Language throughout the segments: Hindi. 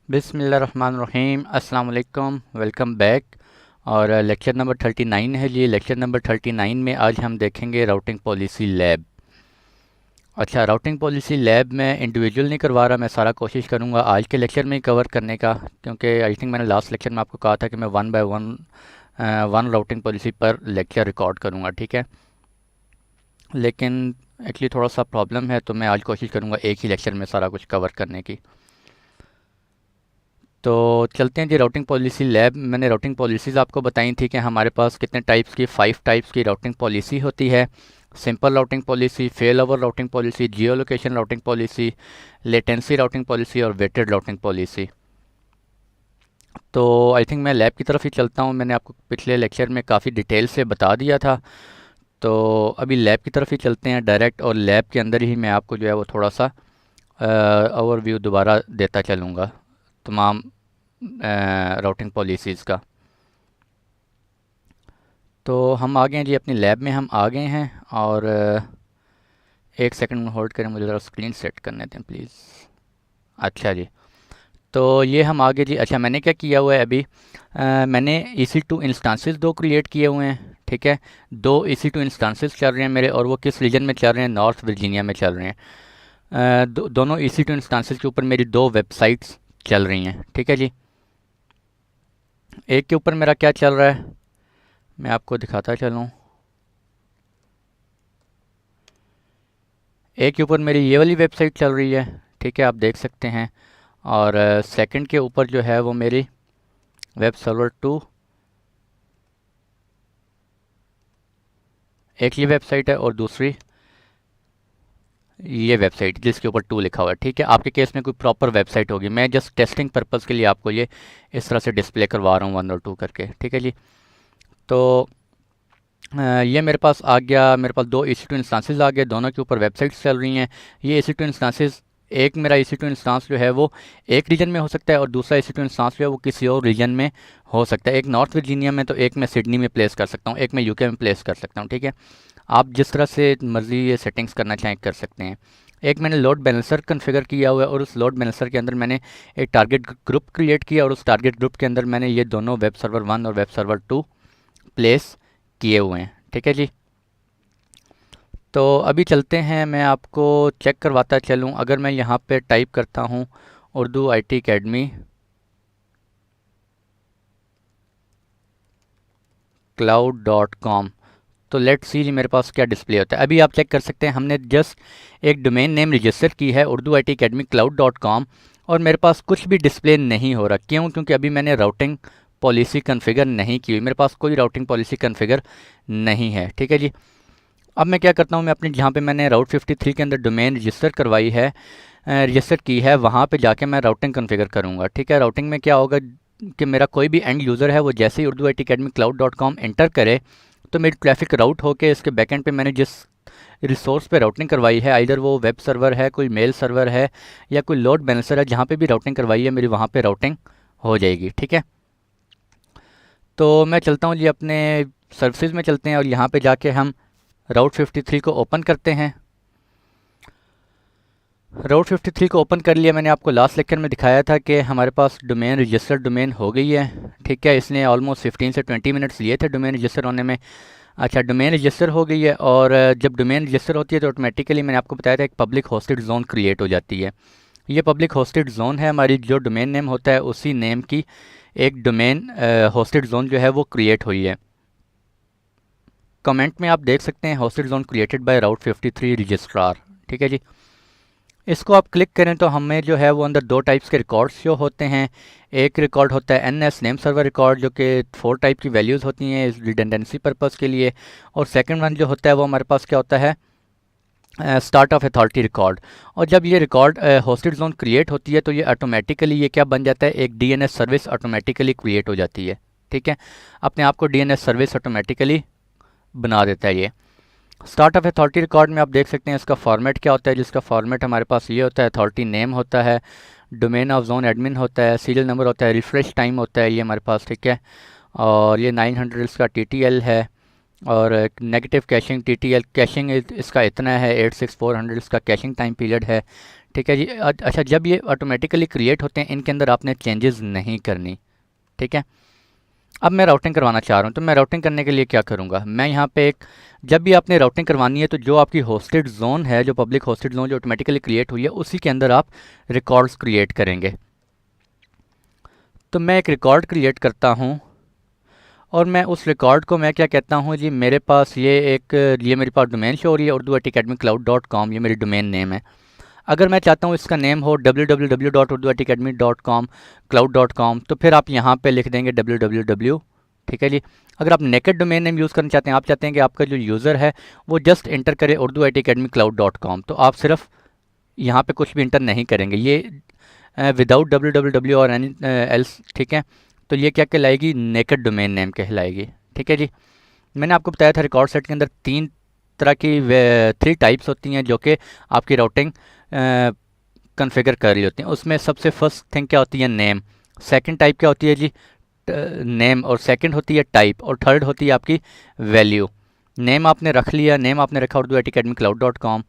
बिस्मिल्लाहिर्रहमानिर्रहीम अस्सलाम वालेकुम, वेलकम बैक। और लेक्चर नंबर 39 है जी। लेक्चर नंबर 39 में आज हम देखेंगे राउटिंग पॉलिसी लैब। अच्छा, राउटिंग पॉलिसी लैब में इंडिविजुअल नहीं करवा रहा, मैं सारा कोशिश करूँगा आज के लेक्चर में ही कवर करने का, क्योंकि आई थिंक मैंने लास्ट लेक्चर में आपको कहा था कि मैं one by one routing policy पर लेक्चर रिकॉर्ड करूँगा, ठीक है। लेकिन एक्चुअली थोड़ा सा प्रॉब्लम है, तो मैं आज कोशिश करूँगा एक ही लेक्चर में सारा कुछ कवर करने की। तो चलते हैं जी राउटिंग पॉलिसी लैब। मैंने राउटिंग पॉलिसीज़ आपको बताई थी कि हमारे पास कितने टाइप्स की 5 टाइप्स की राउटिंग पॉलिसी होती है। Simple routing policy, fail over routing policy, जियो location routing policy, latency routing policy और वेटेड राउटिंग पॉलिसी। तो आई थिंक मैं लैब की तरफ ही चलता हूँ। मैंने आपको पिछले लेक्चर में काफ़ी डिटेल से बता दिया था, तो अभी लैब की तरफ ही चलते हैं डायरेक्ट, और लैब के अंदर ही मैं आपको जो है वो थोड़ा सा ओवरव्यू दोबारा देता चलूँगा तमाम राउटिंग पॉलिसीज़ का। तो हम आ गए हैं जी, अपनी लैब में हम आ गए हैं। और एक सेकंड में होल्ड करें, मुझे ज़रा स्क्रीन सेट करने दें प्लीज़। अच्छा जी, तो ये हम आ गए जी। अच्छा, मैंने क्या किया हुआ है अभी, मैंने EC2 इंस्टांसेस दो क्रिएट किए हुए हैं, ठीक है। दो EC2 इंस्टांसेस चल रहे हैं मेरे, और वो किस रीजन में चल रहे हैं? नॉर्थ वर्जीनिया में चल रहे हैं। दोनों EC2 इंस्टांसेस के ऊपर मेरी दो वेबसाइट्स चल रही हैं, ठीक है जी। एक के ऊपर मेरा क्या चल रहा है, मैं आपको दिखाता चलूँ। एक के ऊपर मेरी ये वाली वेबसाइट चल रही है, ठीक है, आप देख सकते हैं। और सेकंड के ऊपर जो है वो मेरी वेब सर्वर 2, एक ये वेबसाइट है और दूसरी ये वेबसाइट जिसके ऊपर 2 लिखा हुआ है, ठीक है। आपके केस में कोई प्रॉपर वेबसाइट होगी, मैं जस्ट टेस्टिंग पर्पज़ के लिए आपको ये इस तरह से डिस्प्ले करवा रहा हूँ 1 और 2 करके, ठीक है जी। तो ये मेरे पास आ गया, मेरे पास दो EC2 इंस्टांसेस आ गए, दोनों के ऊपर वेबसाइट्स चल रही हैं। ये EC2 इंस्टांसेस, एक मेरा EC2 इंस्टांस जो है वो एक रीजन में हो सकता है, और दूसरा EC2 इंस्टांस जो है वो किसी और रीजन में हो सकता है। एक नॉर्थ वर्जीनिया में, तो एक मैं सिडनी में प्लेस कर सकता हूँ, एक मैं यूके में प्लेस कर सकता हूँ, ठीक है। आप जिस तरह से मर्ज़ी ये सेटिंग्स करना चाहें कर सकते हैं। एक मैंने लोड बैलेंसर कन्फिगर किया हुआ है, और उस लोड बैलेंसर के अंदर मैंने एक टारगेट ग्रुप क्रिएट किया, और उस टारगेट ग्रुप के अंदर मैंने ये दोनों वेब सर्वर 1 और वेब सर्वर 2 प्लेस किए हुए हैं, ठीक है जी। तो अभी चलते हैं, मैं आपको चेक करवाता चलूँ। अगर मैं यहाँ पे टाइप करता हूँ उर्दू IT अकेडमी cloud.com, तो लेट्स सी जी मेरे पास क्या डिस्प्ले होता है। अभी आप चेक कर सकते हैं, हमने जस्ट एक डोमेन नेम रजिस्टर की है उर्दू IT अकेडमी cloud.com, और मेरे पास कुछ भी डिस्प्ले नहीं हो रहा। क्यों? क्योंकि अभी मैंने राउटिंग पॉलिसी कन्फिगर नहीं की हुई, मेरे पास कोई राउटिंग पॉलिसी कन्फिगर नहीं है, ठीक है जी। अब मैं क्या करता हूँ, मैं अपनी जहाँ पे मैंने राउट 53 के अंदर डोमेन रजिस्टर करवाई है, रजिस्टर की है, वहाँ पे जाके मैं राउटिंग कॉन्फ़िगर करूँगा, ठीक है। राउटिंग में क्या होगा कि मेरा कोई भी एंड यूज़र है, वो जैसे ही Urdu IT academy cloud.com enter करे, तो मेरी ट्रैफिक राउट होके इसके बैकएंड पे मैंने जिस रिसोर्स पे राउटिंग करवाई है, आइदर वो वेब सर्वर है, कोई मेल सर्वर है, या कोई लोड बैलेंसर है, जहाँ पे भी राउटिंग करवाई है मेरी, वहाँ पे राउटिंग हो जाएगी, ठीक है। तो मैं चलता हूँ जी, अपने सर्विसेज में चलते हैं, और यहाँ पे जाके हम राउट 53 को ओपन करते हैं। राउट 53 को ओपन कर लिया। मैंने आपको लास्ट लेक्चर में दिखाया था कि हमारे पास डोमेन रजिस्टर्ड डोमेन हो गई है, ठीक है। इसने ऑलमोस्ट 15 से 20 मिनट्स लिए थे डोमेन रजिस्टर होने में। अच्छा, डोमेन रजिस्टर हो गई है, और जब डोमेन रजिस्टर होती है तो ऑटोमेटिकली मैंने आपको बताया था एक पब्लिक होस्टेड जोन क्रिएट हो जाती है। ये पब्लिक होस्टेड जोन है, हमारी जो डोमेन नेम होता है उसी नेम की एक डोमेन होस्टेड जोन जो है वो क्रिएट हुई है। कमेंट में आप देख सकते हैं hosted zone created by route 53 registrar, ठीक है जी। इसको आप क्लिक करें तो हमें जो है वो अंदर दो टाइप्स के रिकॉर्ड्स शो होते हैं। एक रिकॉर्ड होता है NS नेम सर्वर रिकॉर्ड, जो कि 4 टाइप की वैल्यूज़ होती हैं इस रिडंडेंसी पर्पज़ के लिए। और सेकंड वन जो होता है वो हमारे पास क्या होता है, स्टार्ट ऑफ अथॉरिटी रिकॉर्ड। और जब ये रिकॉर्ड होस्टेड जोन क्रिएट होती है, तो ये ऑटोमेटिकली ये क्या बन जाता है, एक DNS सर्विस ऑटोमेटिकली क्रिएट हो जाती है, ठीक है। अपने आप को DNS सर्विस ऑटोमेटिकली बना देता है ये। स्टार्ट ऑफ अथॉरिटी रिकॉर्ड में आप देख सकते हैं इसका फॉर्मेट क्या होता है, जिसका फॉर्मेट हमारे पास ये होता है, अथॉरिटी नेम होता है, डोमेन ऑफ जोन एडमिन होता है, सीरियल नंबर होता है, रिफ्रेश टाइम होता है ये हमारे पास, ठीक है। और ये 900 इसका TTL है, और नेगेटिव कैशिंग TTL कैशिंग इसका इतना है, 86400 इसका कैशिंग टाइम पीरियड है, ठीक है जी। अच्छा, जब ये ऑटोमेटिकली क्रिएट होते हैं इनके अंदर आपने चेंजेस नहीं करनी, ठीक है। अब मैं राउटिंग करवाना चाह रहा हूँ, तो मैं राउटिंग करने के लिए क्या करूँगा, मैं यहाँ पे एक, जब भी आपने राउटिंग करवानी है तो जो आपकी होस्टेड जोन है, जो पब्लिक होस्टेड जोन जो ऑटोमेटिकली क्रिएट हुई है, उसी के अंदर आप रिकॉर्ड्स क्रिएट करेंगे। तो मैं एक रिकॉर्ड क्रिएट करता हूँ और मैं उस रिकॉर्ड को मैं क्या कहता हूँ जी, मेरे पास ये मेरे पास डोमेन शो हो रही है urduacademycloud.com, ये मेरी डोमेन नेम है। अगर मैं चाहता हूँ इसका नेम हो www.urduacademy.com cloud.com, तो फिर आप यहाँ पे लिख देंगे www, ठीक है जी। अगर आप नेकेड डोमेन नेम यूज़ करना चाहते हैं, आप चाहते हैं कि आपका जो यूज़र है वो जस्ट इंटर करे urduacademycloud.com, तो आप सिर्फ यहाँ पे कुछ भी इंटर नहीं करेंगे, ये विदाउट www और एनी एल्स, ठीक है। तो ये क्या कहलाएगी, नेकेड डोमेन नेम कहलाएगी, ठीक है जी। मैंने आपको बताया था रिकॉर्ड सेट के अंदर तीन तरह की 3 टाइप्स होती हैं जो कि आपकी राउटिंग कॉन्फ़िगर कर रही होती हैं। उसमें सबसे फर्स्ट थिंग क्या होती है, नेम। सेकंड टाइप क्या होती है जी, नेम, और सेकंड होती है टाइप, और थर्ड होती है आपकी वैल्यू। नेम आपने रख लिया, नेम आपने रखा urduacademycloud.com।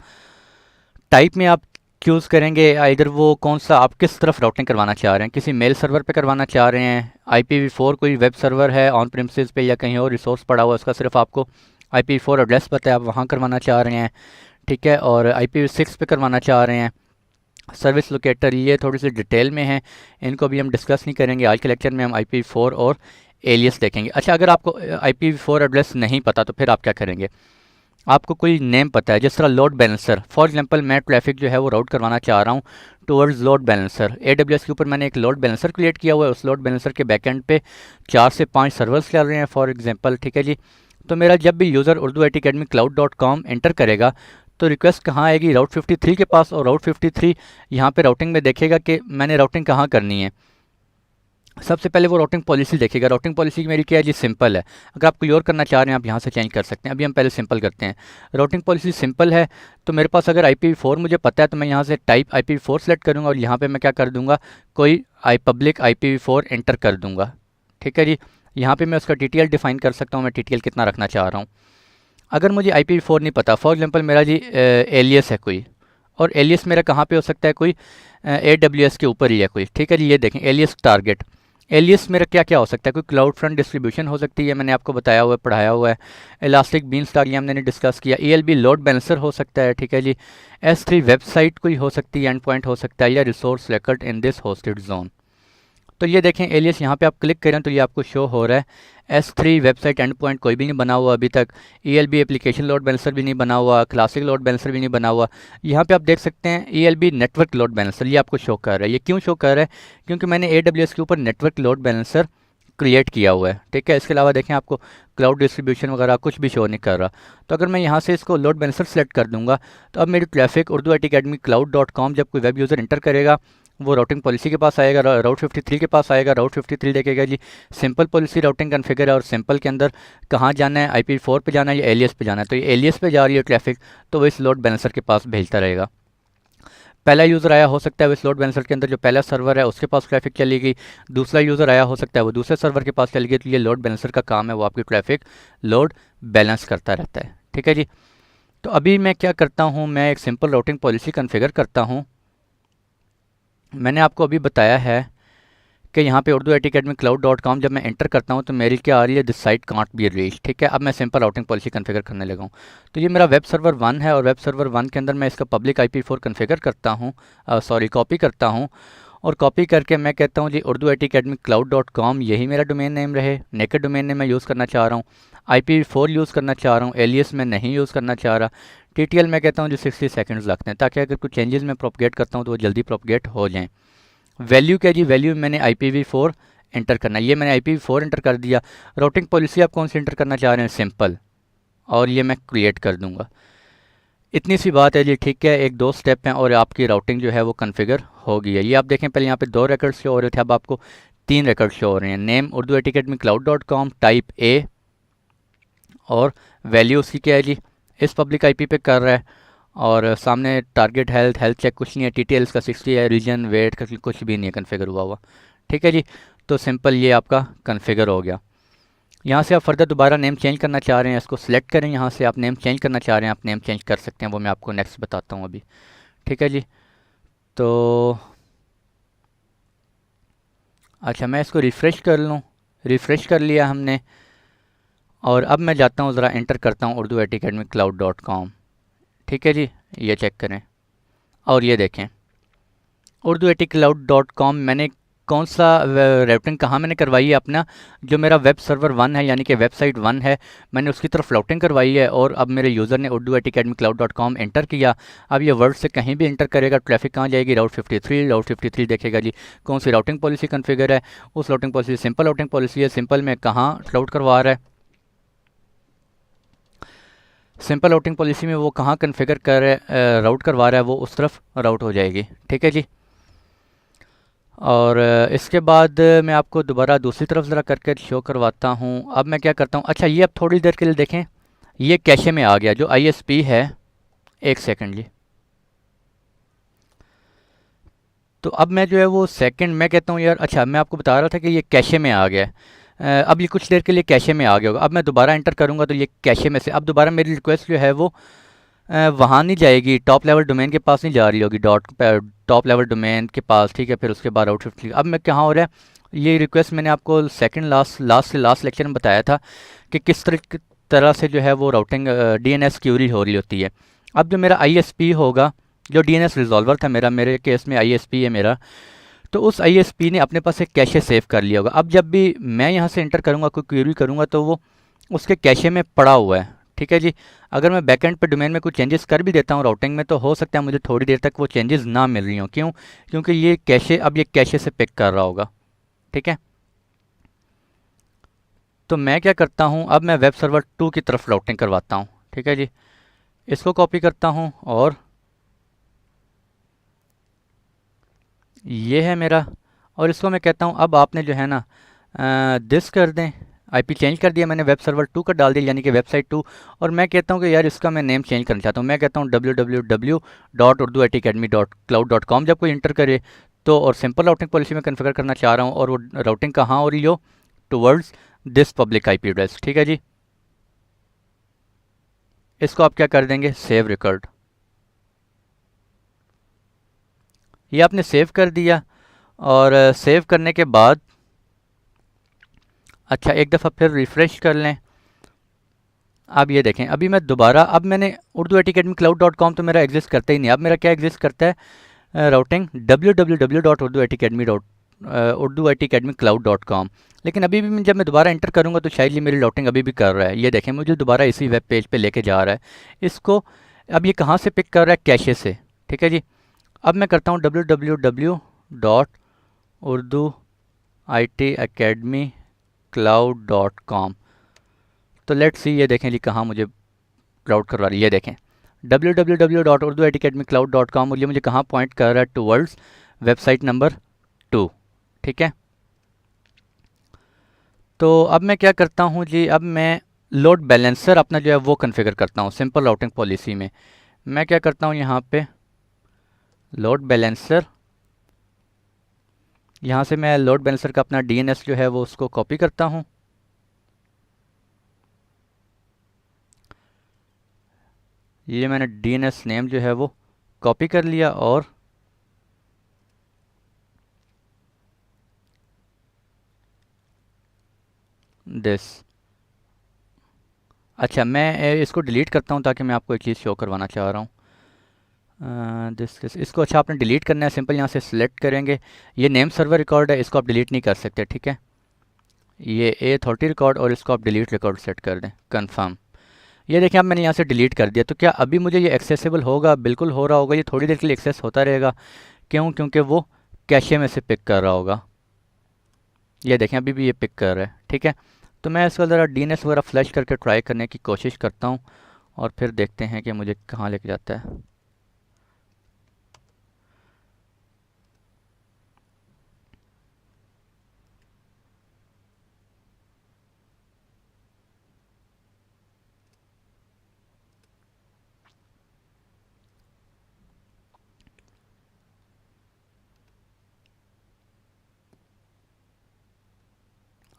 टाइप में आप चूज़ करेंगे इधर वो कौन सा, आप किस तरफ राउटिंग करवाना चाह रहे हैं, किसी मेल सर्वर पे करवाना चाह रहे हैं, IPv4 कोई वेब सर्वर है ऑन प्रीमिसेस पे या कहीं और रिसोर्स पड़ा हुआ है, उसका सिर्फ आपको IPv4 एड्रेस पता है, आप वहाँ करवाना चाह रहे हैं, ठीक है। और IPv6 पे करवाना चाह रहे हैं। सर्विस लोकेटर ये थोड़ी सी डिटेल में है, इनको भी हम डिस्कस नहीं करेंगे आज के लेक्चर में, हम IPv4 और एलियस देखेंगे। अच्छा, अगर आपको IPv4 एड्रेस नहीं पता तो फिर आप क्या करेंगे, आपको कोई नेम पता है, जिस तरह लोड बैलेंसर, फॉर एग्जांपल मैं ट्रैफिक जो है वो राउट करवाना चाह रहा हूँ टुवर्ड्स लोड बैलेंसर। AWS के ऊपर मैंने एक लोड बैलेंसर क्रिएट किया हुआ है, उस लोड बैलेंसर के बैकएंड पे 4 से 5 सर्वर्स चल रहे हैं फॉर एग्जांपल, ठीक है जी। तो मेरा जब भी यूज़र urduacademycloud.com एंटर करेगा तो रिक्वेस्ट कहाँ आएगी, राउट 53 के पास, और राउट 53 यहाँ पे राउटिंग में देखेगा कि मैंने राउटिंग कहाँ करनी है। सबसे पहले वो राउटिंग पॉलिसी देखेगा। राउटिंग पॉलिसी मेरी क्या है जी, सिंपल है। अगर आप कोई और करना चाह रहे हैं आप यहाँ से चेंज कर सकते हैं, अभी हम पहले सिंपल करते हैं। राउटिंग पॉलिसी सिंपल है, तो मेरे पास अगर IPv4 मुझे पता है तो मैं यहाँ से टाइप IPv4 सेलेक्ट करूँगा और यहाँ पे मैं क्या कर दूँगा, कोई पब्लिक IPv4 एंटर कर दूँगा, ठीक है जी। यहाँ पे मैं उसका TTL डिफाइन कर सकता हूँ, मैं TTL कितना रखना चाह रहा हूँ। अगर मुझे IPv4 नहीं पता, फॉर एग्जांपल मेरा जी एलियस है कोई, और एलियस मेरा कहाँ पे हो सकता है, कोई AWS के ऊपर ही है कोई, ठीक है जी। ये देखें एलियस टारगेट, एलियस मेरा क्या क्या हो सकता है, कोई क्लाउड फ्रंट डिस्ट्रीब्यूशन हो सकती है, मैंने आपको बताया हुआ है, पढ़ाया हुआ है। इलास्टिक बीनस्टैक ये हमने डिस्कस किया। ELB लोड बैलेंसर हो सकता है, ठीक है जी। S3 वेबसाइट कोई हो सकती है, एंड पॉइंट हो सकता है, या resource record in this hosted zone. तो ये देखें एलियस, यहाँ पे आप क्लिक करें तो ये आपको शो हो रहा है। S3 वेबसाइट एंड पॉइंट कोई भी नहीं बना हुआ अभी तक, ELB एप्लीकेशन लोड बैलेंसर भी नहीं बना हुआ, क्लासिक लोड बैलेंसर भी नहीं बना हुआ। यहाँ पे आप देख सकते हैं ELB नेटवर्क लोड बैलेंसर, ये आपको शो कर रहा है। ये क्यों शो कर रहा है, क्योंकि मैंने AWS के ऊपर नेटवर्क लोड बैलेंसर क्रिएट किया हुआ है, ठीक है। इसके अलावा देखें आपको क्लाउड डिस्ट्रीब्यूशन वगैरह कुछ भी शो नहीं कर रहा। तो अगर मैं यहाँ से इसको लोड बैलेंसर सेलेक्ट कर दूंगा तो अब मेरी ट्रैफिक urduacademycloud.com जब कोई वेब यूज़र इंटर करेगा वो राउटिंग पॉलिसी के पास आएगा, राउट 53 के पास आएगा, राउट 53 देखेगा जी सिंपल पॉलिसी राउटिंग कॉन्फ़िगर है, और सिंपल के अंदर कहाँ जाना है, IPv4 पे जाना है या एलियस पे जाना है। तो ये एलियस पे जा रही है ट्रैफिक, तो वो इस लोड बैलेंसर के पास भेजता रहेगा। पहला यूज़र आया हो सकता है इस लोड बैलेंसर के अंदर, जो पहला सर्वर है उसके पास ट्रैफिक चलेगी। दूसरा यूज़र आया हो सकता है वो दूसरे सर्वर के पास चलेगी। तो ये लोड बैलेंसर का काम है, वो आपकी ट्रैफिक लोड बैलेंस करता रहता है, ठीक है जी। तो अभी मैं क्या करता हूँ, मैं एक सिंपल राउटिंग पॉलिसी कॉन्फ़िगर करता हूँ। मैंने आपको अभी बताया है कि यहाँ पे urduacademycloud.com जब मैं एंटर करता हूँ तो मेरी क्या आ रही है, this site can't be reached, ठीक है। अब मैं सिंपल राउटिंग पॉलिसी कॉन्फ़िगर करने लगा हूँ। तो ये मेरा वेब सर्वर 1 है, और वेब सर्वर 1 के अंदर मैं इसका पब्लिक IP4 कॉन्फ़िगर करता हूँ, कॉपी करता हूँ। और कॉपी करके मैं कहता हूँ जी urduacademycloud.com यही मेरा डोमेन नेम रहे। नेकेड डोमेन नेम मैं यूज़ करना चाह रहा हूँ, IPv4 यूज़ करना चाह रहा हूँ, एलियस में नहीं यूज़ करना चाह रहा। TTL मैं कहता हूँ जो 60 सेकंड्स लगते हैं, ताकि अगर कुछ चेंजेस मैं प्रोपगेट करता हूँ तो वो जल्दी प्रोपगेट हो जाएँ। वैल्यू क्या जी, वैल्यू मैंने IPv4 एंटर करना है, ये मैंने IPv4 एंटर कर दिया। राउटिंग पॉलिसी आप कौन सी एंटर करना चाह रहे हैं, सिंपल, और ये मैं क्रिएट कर दूंगा। इतनी सी बात है जी, ठीक है। एक दो स्टेप हैं और आपकी राउटिंग जो है वो कॉन्फ़िगर हो गई है। ये आप देखें पहले यहाँ पे 2 रिकॉर्ड्स शो हो रहे थे, अब आपको 3 रिकॉर्ड शो हो रहे हैं। नेम urduacademycloud.com टाइप A, और वैल्यू उसकी क्या है जी, इस पब्लिक IP पे कर रहा है, और सामने टारगेट हेल्थ चेक कुछ नहीं है, TTL इसका 60 है, रीजन वेट का कुछ भी नहीं है कॉन्फ़िगर हुआ, ठीक है जी। तो सिंपल ये आपका कॉन्फ़िगर हो गया। यहाँ से आप फर्दर दोबारा नेम चेंज करना चाह रहे हैं, इसको सिलेक्ट करें, यहाँ से आप नेम चेंज करना चाह रहे हैं, आप नेम चेंज कर सकते हैं, वो मैं आपको नेक्स्ट बताता हूँ अभी, ठीक है जी। तो अच्छा, मैं इसको रिफ़्रेश कर लूँ। रिफ़्रेश कर लिया हमने, और अब मैं जाता हूँ, ज़रा एंटर करता हूँ urduacademycloud.com। ठीक है जी, ये चेक करें और ये देखें urduacademycloud.com मैंने कौन सा राउटिंग कहाँ मैंने करवाई है अपना, जो मेरा वेब सर्वर 1 है यानी कि वेबसाइट 1 है, मैंने उसकी तरफ राउटिंग करवाई है। और अब मेरे यूज़र ने urduacademycloud.com एंटर किया। अब ये वर्ड से कहीं भी एंटर करेगा, ट्रैफिक कहाँ जाएगी, राउट 53 देखेगा जी कौन सी राउटिंग पॉलिसी कन्फिगर है। उस routing policy simple routing policy है। सिंपल में कहाँ राउट करवा रहा है, सिंपल राउटिंग पॉलिसी में वो कहाँ कन्फिगर कर राउट करवा रहा है, वो उस तरफ राउट हो जाएगी। ठीक है जी। और इसके बाद मैं आपको दोबारा दूसरी तरफ ज़रा करके शो करवाता हूँ। अब मैं क्या करता हूँ, अच्छा ये अब थोड़ी देर के लिए देखें, ये कैशे में आ गया जो आईएसपी है। एक सेकंड जी। तो अब मैं जो है वो सेकंड मैं कहता हूँ यार, अच्छा मैं आपको बता रहा था कि ये कैशे में आ गया है। अब ये कुछ देर के लिए कैशे में आ गया होगा। अब मैं दोबारा एंटर करूँगा तो ये कैशे में से अब दोबारा मेरी रिक्वेस्ट जो है वो वहाँ नहीं जाएगी, टॉप लेवल डोमेन के पास नहीं जा रही होगी, टॉप लेवल डोमेन के पास। ठीक है, फिर उसके बाद आउट 50। अब मैं कहाँ हो रहा है ये रिक्वेस्ट, मैंने आपको सेकंड लास्ट लेक्चर में बताया था कि किस तरह से जो है वो राउटिंग डीएनएस क्यूरी हो रही होती है। अब जो मेरा आईएसपी होगा, जो डीएनएस रिजॉल्वर था मेरा, मेरे केस में आईएसपी है मेरा, तो उस आईएसपी ने अपने पास एक कैशे सेव कर लिया होगा। अब जब भी मैं यहाँ से एंटर करूँगा, कोई क्यूरी करूँगा, तो वो उसके कैशे में पड़ा हुआ है। ठीक है जी। अगर मैं बैकएंड पे डोमेन में कुछ चेंजेस कर भी देता हूँ राउटिंग में, तो हो सकता है मुझे थोड़ी देर तक वो चेंजेस ना मिल रही हों। क्यों? क्योंकि ये कैशे अब ये कैशे से पिक कर रहा होगा। ठीक है। तो मैं क्या करता हूँ, अब मैं वेब सर्वर 2 की तरफ राउटिंग करवाता हूँ। ठीक है जी। इसको कॉपी करता हूँ और ये है मेरा, और इसको मैं कहता हूँ अब आपने जो है ना दिस कर दें। आईपी चेंज कर दिया मैंने, वेब सर्वर 2 का डाल दिया यानी कि वेबसाइट 2। और मैं कहता हूँ कि यार इसका मैं नेम चेंज करना चाहता हूँ। मैं कहता हूँ www.urduacademy.cloud.com जब कोई इंटर करे तो, और सिंपल राउटिंग पॉलिसी में कन्फिगर करना चाह रहा हूँ, और वो राउटिंग कहाँ हो रही हो, towards this public IP address. ठीक है जी। इसको आप क्या कर देंगे, सेव रिकॉर्ड। ये आपने सेव कर दिया, और सेव करने के बाद अच्छा एक दफ़ा फिर रिफ़्रेश कर लें। अब ये देखें, अभी मैं दोबारा, अब मैंने urduacademycloud.com तो मेरा एग्जिस्ट करता ही नहीं। अब मेरा क्या एग्जिस्ट करता है, राउटिंग www.urduacademycloud.com। लेकिन अभी भी जब मैं दोबारा एंटर करूंगा तो शायद ये मेरी राउटिंग अभी भी कर रहा है। ये देखें, मुझे दोबारा इसी वेब पेज पे लेके जा रहा है इसको। अब ये कहाँ से पिक कर रहा है, कैशे से। ठीक है जी। अब मैं करता हूँ www.urduitacademycloud.com। तो लेट्स सी, ये देखें जी कहाँ मुझे क्लाउड करवा रही है। ये देखें www.urduitacademycloud.com, और ये मुझे कहाँ पॉइंट कर रहा है, टुवर्ड्स वेबसाइट नंबर 2। ठीक है। तो अब मैं क्या करता हूँ जी, अब मैं लोड बैलेंसर अपना जो है वो कॉन्फ़िगर करता हूँ सिंपल राउटिंग पॉलिसी में। मैं क्या करता हूँ, यहाँ पे लोड बैलेंसर, यहाँ से मैं लोड बैलेंसर का अपना डीएनएस जो है वो उसको कॉपी करता हूँ। ये मैंने डीएनएस नेम जो है वो कॉपी कर लिया, और दिस, अच्छा मैं इसको डिलीट करता हूँ ताकि मैं आपको एक चीज़ शो करवाना चाह रहा हूँ। दिस इसको अच्छा आपने डिलीट करना है, सिंपल यहाँ से सिलेक्ट करेंगे। ये नेम सर्वर रिकॉर्ड है, इसको आप डिलीट नहीं कर सकते। ठीक है। ये A30 रिकॉर्ड, और इसको आप डिलीट रिकॉर्ड सेट कर दें, कंफर्म। ये देखें अब मैंने यहाँ से डिलीट कर दिया। तो क्या अभी मुझे ये एक्सेसिबल होगा? बिल्कुल हो रहा होगा, ये थोड़ी देर के लिए एक्सेस होता रहेगा। क्यों? क्योंकि वो कैशे में से पिक कर रहा होगा। ये देखें अभी भी ये पिक कर रहा है। ठीक है। तो मैं इसको ज़रा डीएनएस वगैरह फ्लैश करके ट्राई करने की कोशिश करता हूँ, और फिर देखते हैं कि मुझे कहाँ लेके जाता है।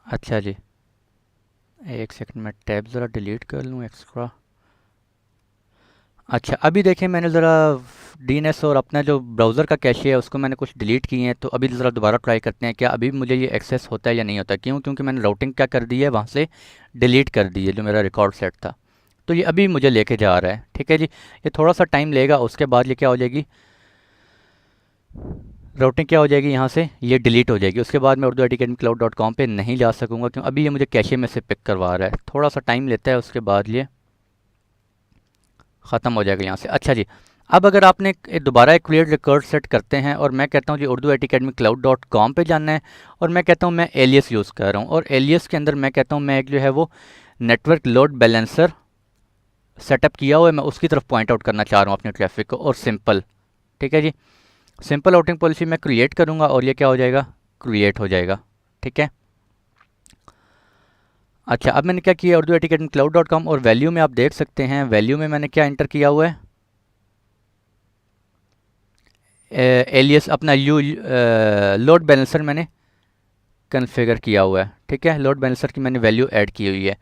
अच्छा जी, एक सेकंड में टैब ज़रा डिलीट कर लूँ एक्स्ट्रा। अच्छा अभी देखें मैंने ज़रा डीएनएस और अपना जो ब्राउज़र का कैशे है उसको मैंने कुछ डिलीट किए हैं, तो अभी ज़रा दोबारा ट्राई करते हैं क्या अभी मुझे ये एक्सेस होता है या नहीं होता। क्यों? क्योंकि मैंने राउटिंग क्या कर दी है, वहाँ से डिलीट कर दी है जो मेरा रिकॉर्ड सेट था। तो ये अभी मुझे लेके जा रहा है। ठीक है जी, ये थोड़ा सा टाइम लेगा, उसके बाद ये क्या हो जाएगी, राउटिंग क्या हो जाएगी, यहाँ से ये डिलीट हो जाएगी। उसके बाद मैं Urdu I T academy cloud dot com पर नहीं जा सकूँगा, क्यों? अभी ये मुझे कैशे में से पिक करवा रहा है, थोड़ा सा टाइम लेता है, उसके बाद ये ख़त्म हो जाएगा यहाँ से। अच्छा जी, अब अगर आपने दोबारा एक क्लियर रिकॉर्ड सेट करते हैं और मैं कहता हूँ जी Urdu I T academy cloud dot com पर जाना है, और मैं कहता हूँ मैं एलियस यूज़ कर रहा हूँ, और एलियस के अंदर मैं कहता हूँ मैं एक जो है वो नेटवर्क लोड बैलेंसर सेटअप किया हुआ है, मैं उसकी तरफ पॉइंट आउट करना चाह रहा हूँ अपने ट्रैफिक को, और सिंपल। ठीक है जी, सिंपल आउटिंग पॉलिसी मैं क्रिएट करूँगा और ये क्या हो जाएगा, क्रिएट हो जाएगा। ठीक है। अच्छा अब मैंने क्या किया, Urdu I T academy cloud dot com, और वैल्यू में आप देख सकते हैं, वैल्यू में मैंने क्या इंटर किया हुआ है, एलियस अपना यू लोड बैलेंसर मैंने कन्फिगर किया हुआ है। ठीक है, लोड बैलेंसर की मैंने वैल्यू ऐड की हुई है,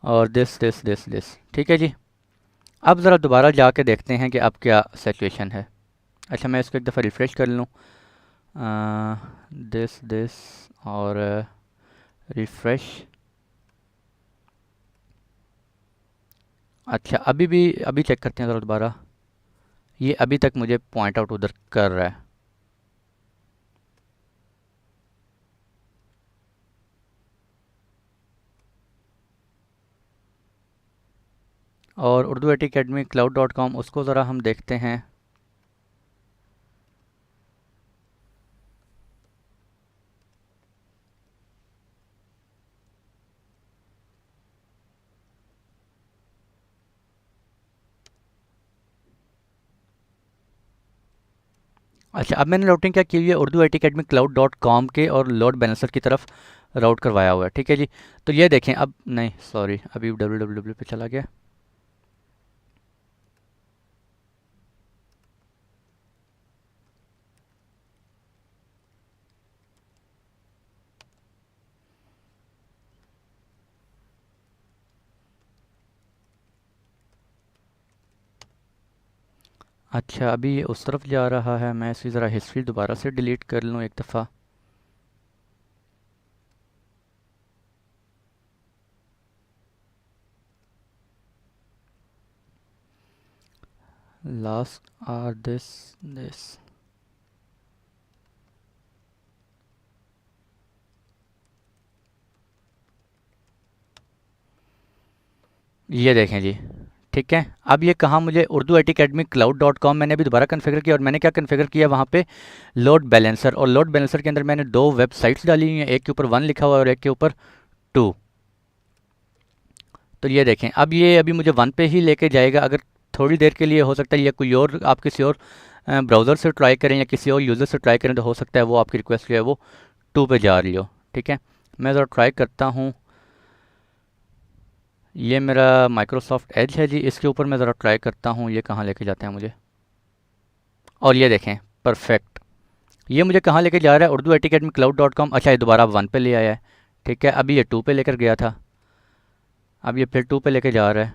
और दिस। ठीक है जी, अब ज़रा दोबारा जाके देखते हैं कि अब क्या सिचुएशन है। अच्छा मैं इसको एक दफ़ा रिफ़्रेश कर लूँ, दिस और रिफ़्रेश। अच्छा अभी भी, अभी चेक करते हैं ज़रा दोबारा, ये अभी तक मुझे पॉइंट आउट उधर कर रहा है। और Urdu I T academy cloud dot com, उसको ज़रा हम देखते हैं। अच्छा अब मैंने राउटिंग क्या की हुई है, Urdu I T academy cloud dot com के और लोड बैलेंसर की तरफ राउट करवाया हुआ है। ठीक है जी, तो ये देखें, अब नहीं सॉरी, अभी www पे चला गया। अच्छा अभी ये उस तरफ जा रहा है, मैं इसकी ज़रा हिस्ट्री दोबारा से डिलीट कर लूँ एक दफ़ा। Last are this. ये देखें जी। ठीक है, अब ये कहाँ, मुझे Urdu I T academy cloud dot com मैंने अभी दोबारा कन्फिगर किया, और मैंने क्या कन्फिगर किया वहाँ पे, लोड बैलेंसर, और लोड बैलेंसर के अंदर मैंने दो वेबसाइट्स डाली हुई हैं, एक के ऊपर 1 लिखा हुआ है और एक के ऊपर 2। तो ये देखें, अब ये अभी मुझे 1 पे ही लेके जाएगा, अगर थोड़ी देर के लिए हो सकता है, या कोई और आप किसी और ब्राउज़र से ट्राई करें या किसी और यूज़र से ट्राई करें, तो हो सकता है वो आपकी रिक्वेस्ट जो है वो 2 पे जा रही हो। ठीक है, मैं ज़रा ट्राई करता हूँ, ये मेरा माइक्रोसॉफ्ट एज है जी, इसके ऊपर मैं ज़रा ट्राई करता हूँ ये कहाँ लेके जाते हैं मुझे। और ये देखें, परफेक्ट, ये मुझे कहाँ लेके जा रहा है, Urdu I T academy cloud dot com. अच्छा ये दोबारा 1 पे ले आया है। ठीक है, अभी ये 2 पे लेकर गया था, अब ये फिर 2 पे लेके जा रहा है।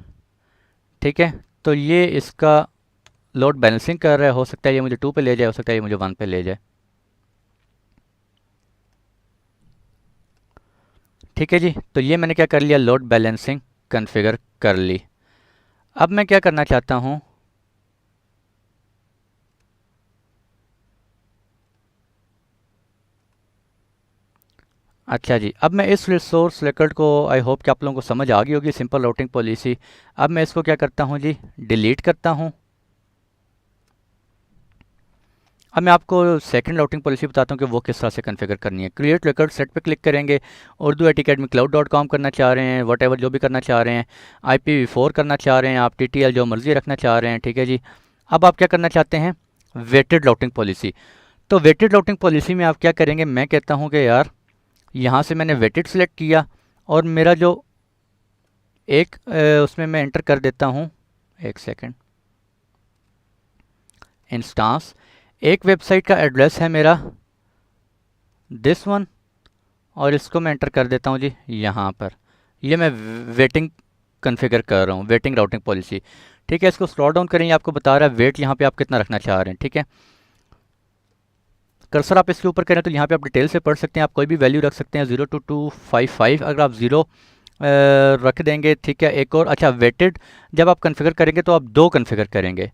ठीक है, तो ये इसका लोड बैलेंसिंग कर रहा है, हो सकता है ये मुझे 2 पे ले जाए, हो सकता है ये मुझे 1 पे ले जाए। ठीक है जी, तो ये मैंने क्या कर लिया, लोड बैलेंसिंग कन्फिगर कर ली। अब मैं क्या करना चाहता हूँ, अच्छा जी, अब मैं इस रिसोर्स रिकॉर्ड को, आई होप कि आप लोगों को समझ आ गई होगी, सिंपल राउटिंग पॉलिसी। अब मैं इसको क्या करता हूँ जी, डिलीट करता हूँ। अब मैं आपको सेकंड राउटिंग पॉलिसी बताता हूँ कि वो किस तरह से कॉन्फ़िगर करनी है। क्रिएट रिकॉर्ड सेट पे क्लिक करेंगे, Urdu I T academy cloud dot com करना चाह रहे हैं, वट एवर जो भी करना चाह रहे हैं, IPv4 करना चाह रहे हैं, आप TTL जो मर्ज़ी रखना चाह रहे हैं। ठीक है जी, अब आप क्या करना चाहते हैं, वेटेड राउटिंग पॉलिसी। तो वेटेड राउटिंग पॉलिसी में आप क्या करेंगे, मैं कहता हूँ कि यार यहाँ से मैंने वेटेड सेलेक्ट किया, और मेरा जो एक उसमें मैं एंटर कर देता हूँ, एक सेकेंड, इंस्टांस, एक वेबसाइट का एड्रेस है मेरा दिस वन, और इसको मैं एंटर कर देता हूँ जी यहाँ पर। ये मैं वेटिंग कॉन्फ़िगर कर रहा हूँ, वेटिंग राउटिंग पॉलिसी। ठीक है। इसको स्क्रॉल डाउन करें, आपको बता रहा है वेट यहाँ पे आप कितना रखना चाह रहे हैं। ठीक है, कर्सर आप इसके ऊपर करें तो यहाँ पे आप डिटेल से पढ़ सकते हैं, आप कोई भी वैल्यू रख सकते हैं 0 to 255। अगर आप 0 रख देंगे, ठीक है। एक और अच्छा, वेटेड जब आप कन्फिगर करेंगे तो आप 2 कन्फिगर करेंगे।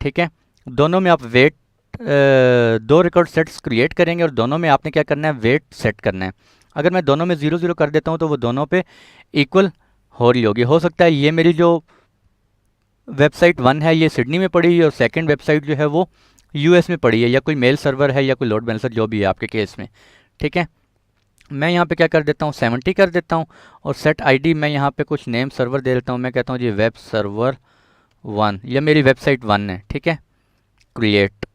ठीक है, दोनों में आप वेट 2 रिकॉर्ड सेट्स क्रिएट करेंगे और दोनों में आपने क्या करना है, वेट सेट करना है। अगर मैं दोनों में 0 0 कर देता हूँ तो वो दोनों पे इक्वल हो रही होगी। हो सकता है ये मेरी जो वेबसाइट 1 है ये सिडनी में पड़ी है और सेकंड वेबसाइट जो है वो यूएस में पड़ी है, या कोई मेल सर्वर है या कोई लोड बैलेंसर, जो भी है आपके केस में। ठीक है, मैं यहाँ पे क्या कर देता हूँ, 70 कर देता हूँ और सेट आईडी मैं यहाँ पे कुछ नेम सर्वर दे देता हूँ। मैं कहता हूँ जी वेब सर्वर 1, यह मेरी वेबसाइट 1 है। ठीक है, क्रिएट।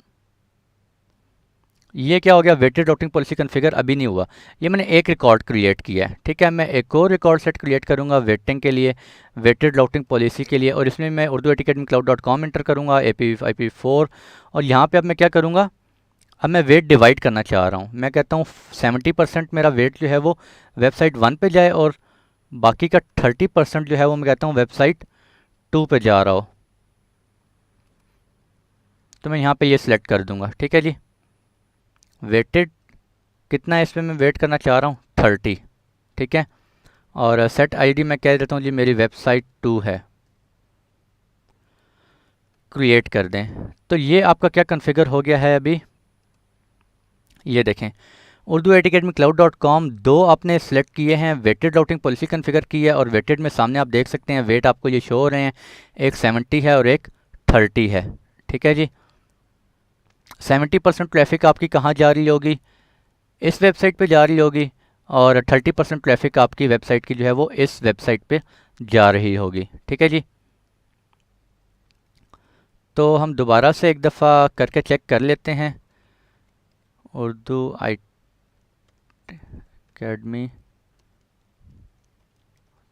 ये क्या हो गया, वेटेड राउटिंग पॉलिसी कॉन्फ़िगर अभी नहीं हुआ, ये मैंने एक रिकॉर्ड क्रिएट किया है। ठीक है, मैं एक और रिकॉर्ड सेट क्रिएट करूँगा वेटिंग के लिए, वेटेड राउटिंग पॉलिसी के लिए, और इसमें मैं urduacademycloud.com एंटर करूँगा, IP4। और यहाँ पे अब मैं क्या करूँगा, अब मैं वेट डिवाइड करना चाह रहा हूँ। मैं कहता हूँ 70% मेरा वेट जो है वो वेबसाइट 1 पे जाए और बाकी का 30% जो है वो मैं कहता हूँ वेबसाइट 2 पे जा रहा हो। तो मैं यहाँ पे ये सिलेक्ट कर दूँगा। ठीक है जी, वेटेड कितना है इस पर मैं वेट करना चाह रहा हूँ 30। ठीक है, और सेट आईडी मैं कह देता हूँ जी मेरी वेबसाइट 2 है, क्रिएट कर दें। तो ये आपका क्या कॉन्फ़िगर हो गया है अभी, ये देखें urduacademycloud.com 2 आपने सेलेक्ट किए हैं, वेटेड राउटिंग पॉलिसी कॉन्फ़िगर की है और वेटेड में सामने आप देख सकते हैं वेट आपको ये शो हो रहे हैं, एक 70 है और एक 30 है। ठीक है जी, 70% ट्रैफिक आपकी कहाँ जा रही होगी, इस वेबसाइट पे जा रही होगी, और 30% ट्रैफिक आपकी वेबसाइट की जो है वो इस वेबसाइट पे जा रही होगी। ठीक है जी, तो हम दोबारा से एक दफ़ा करके चेक कर लेते हैं। उर्दू अकेडमी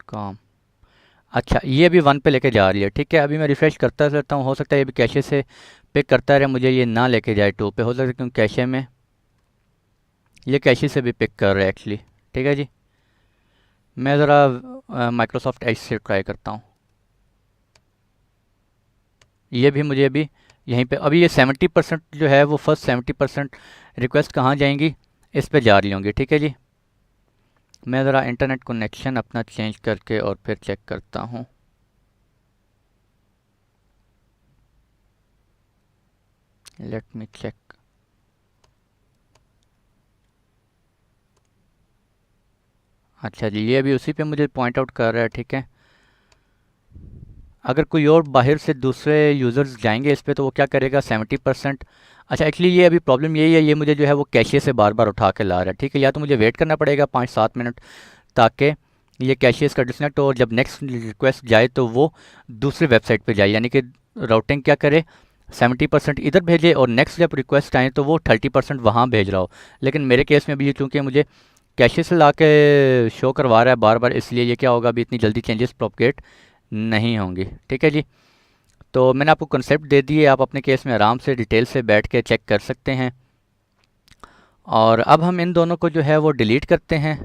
कॉम, अच्छा ये अभी 1 पे लेके जा रही है। ठीक है, अभी मैं रिफ़्रेश करता रहता हूँ, हो सकता है ये भी कैशे से पिक करता रहे, मुझे ये ना लेके जाए 2 पे, हो सकता है क्योंकि कैशे में ये कैशे से भी पिक कर रहा है एक्चुअली। ठीक है जी, मैं ज़रा माइक्रोसॉफ्ट एज से ट्राई करता हूँ, ये भी मुझे अभी यहीं पे अभी ये 70% जो है वो फर्स्ट 70% रिक्वेस्ट कहाँ जाएंगी, इस पे जा रही होंगी। ठीक है जी, मैं ज़रा इंटरनेट कनेक्शन अपना चेंज करके और फिर चेक करता हूँ। Let me check. अच्छा जी, ये अभी उसी पे मुझे पॉइंट आउट कर रहा है। ठीक है, अगर कोई और बाहर से दूसरे यूज़र्स जाएंगे इस पे तो वो क्या करेगा 70%। अच्छा एक्चुअली ये अभी प्रॉब्लम यही है, ये मुझे जो है वो कैशे से बार बार उठा के ला रहा है। ठीक है, या तो मुझे वेट करना पड़ेगा 5-7 मिनट ताकि ये कैशे इसका डिस्कनेक्ट हो और जब नेक्स्ट रिक्वेस्ट जाए तो वो दूसरी वेबसाइट पे जाए, यानी कि राउटिंग क्या करे 70% इधर भेजे और नेक्स्ट जब रिक्वेस्ट आए तो वो 30% वहाँ भेज रहा हो। लेकिन मेरे केस में अभी ये चूँकि मुझे कैशे से ला के शो करवा रहा है बार बार, इसलिए ये क्या होगा अभी इतनी जल्दी चेंजेस प्रोपगेट नहीं होंगी। ठीक है जी, तो मैंने आपको कंसेप्ट दे दिए, आप अपने केस में आराम से डिटेल से बैठ के चेक कर सकते हैं। और अब हम इन दोनों को जो है वो डिलीट करते हैं।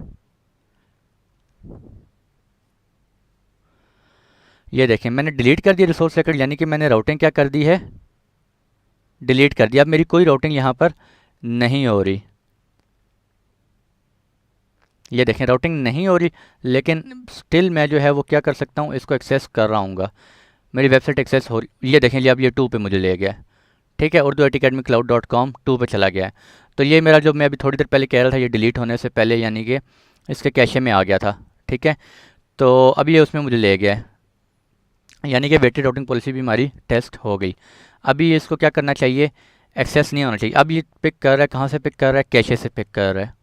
ये देखें मैंने डिलीट कर दिया रिसोर्स रिकॉर्ड, यानी कि मैंने राउटिंग क्या कर दी है, डिलीट कर दिया। अब मेरी कोई राउटिंग यहाँ पर नहीं हो रही, ये देखें राउटिंग नहीं हो रही, लेकिन स्टिल मैं जो है वो क्या कर सकता हूँ, इसको एक्सेस कर रहा हूँ, मेरी वेबसाइट एक्सेस हो रही। ये देखें जी, अब ये 2 पे मुझे ले गया। ठीक है, urduacademycloud.com 2 पे चला गया है। तो ये मेरा जो मैं अभी थोड़ी देर पहले कह रहा था ये डिलीट होने से पहले यानी कि इसके कैशे में आ गया था। ठीक है, तो अब ये उसमें मुझे ले गया है, यानी कि वेटेड राउटिंग पॉलिसी भी हमारी टेस्ट हो गई। अभी इसको क्या करना चाहिए, एक्सेस नहीं होना चाहिए। अब ये पिक कर रहा है, कहाँ से पिक कर रहा है, कैशे से पिक कर रहा है।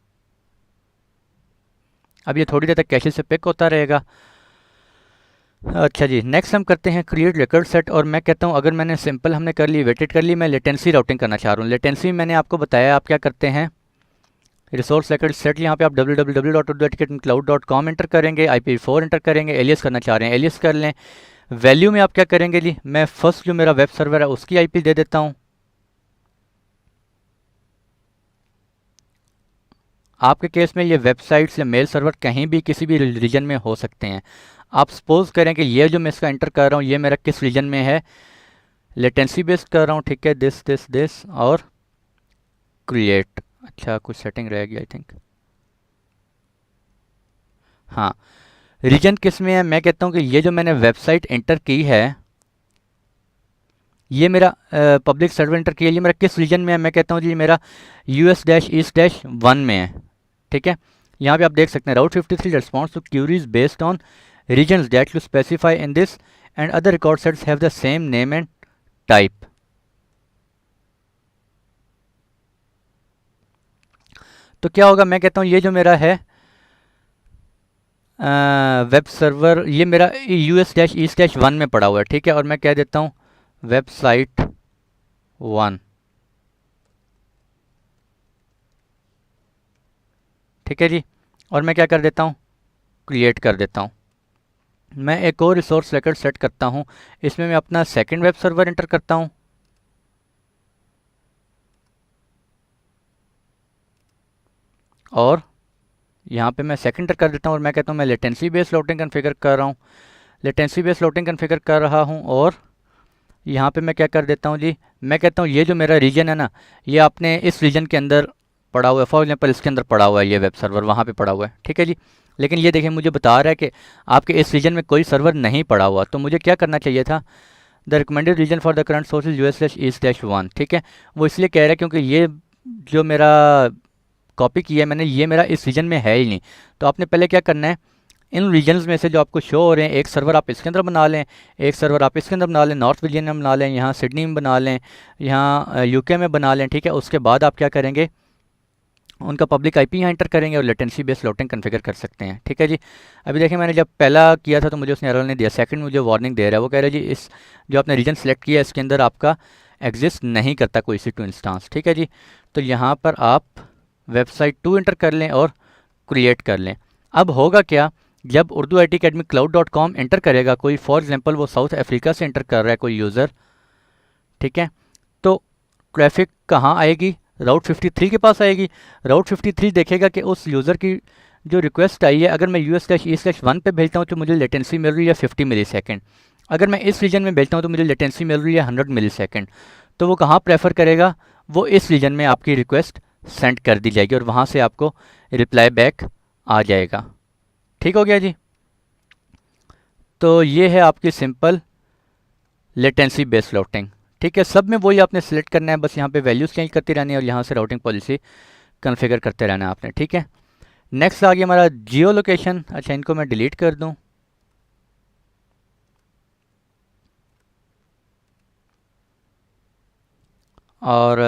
अब ये थोड़ी देर तक कैशे से पिक होता रहेगा। अच्छा जी, नेक्स्ट हम करते हैं क्रिएट रिकॉर्ड सेट, और मैं कहता हूँ अगर मैंने सिंपल हमने कर ली, वेटेड कर ली, मैं लेटेंसी राउटिंग करना चाह रहा हूँ। लेटेंसी मैंने आपको बताया, आप क्या करते हैं, रिसोर्स रिकॉर्ड सेट यहाँ पे आप www.urduacademycloud.com एंटर करेंगे, IP4 एंटर करेंगे, एलियस करना चाह रहे हैं एलियस कर लें। वैल्यू में आप क्या करेंगे जी, मैं फर्स्ट जो मेरा वेब सर्वर है उसकी IP दे देता हूँ। आपके केस में ये वेबसाइट्स या मेल सर्वर कहीं भी किसी भी रीजन में हो सकते हैं। आप सपोज करें कि ये जो मैं इसका एंटर कर रहा हूँ ये मेरा किस रीजन में है, लेटेंसी बेस्ड कर रहा हूँ, ठीक है, दिस और क्रिएट। अच्छा कुछ सेटिंग रहेगी आई थिंक। हाँ, रीजन किस में है, मैं कहता हूँ कि ये जो मैंने वेबसाइट एंटर की है, ये मेरा पब्लिक सर्वर एंटर किया, ये मेरा किस रीजन में है, मैं कहता हूँ जी मेरा US-East-1 में है, ठीक है। यहाँ पे आप देख सकते हैं route 53 response to queries based on regions that you specify in this and other record sets have the same name and type. तो क्या होगा, मैं कहता हूँ ये जो मेरा है वेब सर्वर, ये मेरा US-East-1 में पड़ा हुआ है, ठीक है, और मैं कह देता हूँ वेबसाइट 1, ठीक है जी। और मैं क्या कर देता हूँ, क्रिएट कर देता हूँ। मैं एक और रिसोर्स लेकर सेट करता हूँ, इसमें मैं अपना सेकंड वेब सर्वर एंटर करता हूँ, और यहाँ पे मैं सेकंड कर देता हूँ, और मैं कहता हूँ मैं लेटेंसी बेस्ड राउटिंग कॉन्फ़िगर कर रहा हूँ, लेटेंसी बेस्ड राउटिंग कॉन्फ़िगर कर रहा हूँ। और यहाँ पे मैं क्या कर देता हूँ जी, मैं कहता हूँ ये जो मेरा रीजन है ना, ये आपने इस रीजन के अंदर पड़ा हुआ है, फॉर एग्जांपल इसके अंदर पड़ा हुआ है, ये वेब सर्वर वहाँ पे पड़ा हुआ है, ठीक है जी। लेकिन ये देखिए मुझे बता रहा है कि आपके इस रीजन में कोई सर्वर नहीं पड़ा हुआ, तो मुझे क्या करना चाहिए था, the recommended region for the current source is US-East-1, ठीक है। वो इसलिए कह रहा है क्योंकि ये जो मेरा कॉपी किया है मैंने, ये मेरा इस रीजन में है ही नहीं। तो आपने पहले क्या करना है, इन रीजन्स में से जो आपको शो हो रहे हैं, एक सर्वर आप इसके अंदर बना लें, एक सर्वर आप इसके अंदर बना लें, नॉर्थ वर्जीनिया में बना लें, यहाँ सिडनी में बना लें, यहाँ UK में बना लें, ठीक है। उसके बाद आप क्या करेंगे, उनका पब्लिक आईपी यहाँ एंटर करेंगे और लेटेंसी बेस्ड राउटिंग कॉन्फ़िगर कर सकते हैं, ठीक है जी। अभी देखिए मैंने जब पहला किया था तो मुझे उसने एरर नहीं दिया, सेकंड मुझे वार्निंग दे रहा है, वो कह रहा है जी इस जो आपने रीजन सेलेक्ट किया है इसके अंदर आपका एग्जिस्ट नहीं करता कोई EC2 इंस्टांस, ठीक है जी। तो यहाँ पर आप वेबसाइट 2 एंटर कर लें और क्रिएट कर लें। अब होगा क्या, जब Urdu IT academy cloud.com enter करेगा कोई, फॉर एग्जांपल वो साउथ अफ्रीका से एंटर कर रहा है कोई यूज़र, ठीक है, तो ट्रैफिक कहाँ आएगी, राउट 53 के पास आएगी। राउट 53 देखेगा कि उस यूज़र की जो रिक्वेस्ट आई है, अगर मैं US-East-1 पे भेजता हूँ तो मुझे लेटेंसी मिल रही है 50 मिलीसेकंड, अगर मैं इस रीजन में भेजता हूँ तो मुझे लेटेंसी मिल रही है 100 मिलीसेकंड। तो वो कहाँ प्रेफर करेगा, वो इस रीजन में आपकी रिक्वेस्ट सेंड कर दी जाएगी और वहाँ से आपको रिप्लाई बैक आ जाएगा, ठीक हो गया जी। तो ये है आपकी सिंपल लेटेंसी बेस्ड राउटिंग, ठीक है। सब में वही आपने सेलेक्ट करना है, बस यहाँ पे वैल्यूज़ चेंज करती रहनी है और यहाँ से राउटिंग पॉलिसी कॉन्फ़िगर करते रहना है आपने, ठीक है। नेक्स्ट आ गया हमारा जियो लोकेशन। अच्छा इनको मैं डिलीट कर दूँ, और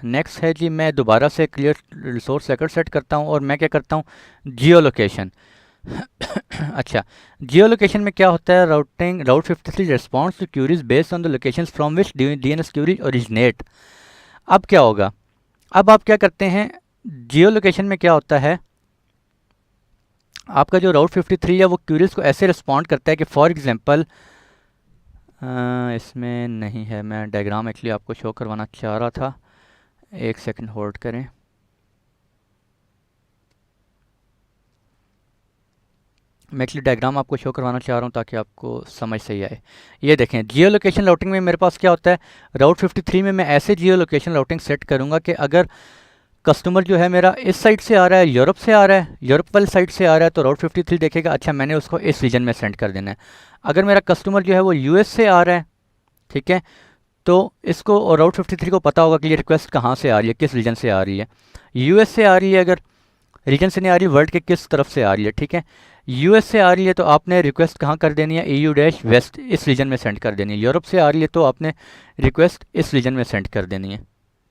नेक्स्ट है जी, मैं दोबारा से क्लियर रिसोर्स सेकर सेट करता हूँ और मैं क्या करता हूँ, जियो लोकेशन। अच्छा, जियो लोकेशन में क्या होता है, route 53 response to queries based on the locations from which DNS query originate. अब क्या होगा, अब आप क्या करते हैं, जियो लोकेशन में क्या होता है, आपका जो राउट 53 है वो क्यूरीज को ऐसे रिस्पॉन्ड करता है कि फॉर एग्जांपल इसमें नहीं है, मैं डायग्राम एक्चुअली आपको शो करवाना चाह रहा था, एक सेकंड होल्ड करें। मैं एक्चुअली डायग्राम आपको शो करवाना चाह रहा हूँ ताकि आपको समझ सही आए। ये देखें, जियो लोकेशन राउटिंग में मेरे पास क्या होता है, राउट 53 में मैं ऐसे जियो लोकेशन राउटिंग सेट करूँगा कि अगर कस्टमर जो है मेरा इस साइड से आ रहा है, यूरोप से आ रहा है, यूरोप वाली साइड से आ रहा है, तो राउट 53 देखेगा अच्छा मैंने उसको इस रीजन में सेंड कर देना है। अगर मेरा कस्टमर जो है वो US से आ रहा है, ठीक है, तो इसको और राउट 53 को पता होगा कि ये रिक्वेस्ट कहाँ से आ रही है, किस रीजन से आ रही है। US से आ रही है, अगर रीजन से नहीं आ रही, वर्ल्ड के किस तरफ से आ रही है, ठीक है। US से आ रही है तो आपने रिक्वेस्ट कहाँ कर देनी है, EU-वेस्ट इस रीजन में सेंड कर देनी है। यूरोप से आ रही है तो आपने रिक्वेस्ट इस रीजन में सेंड कर देनी है,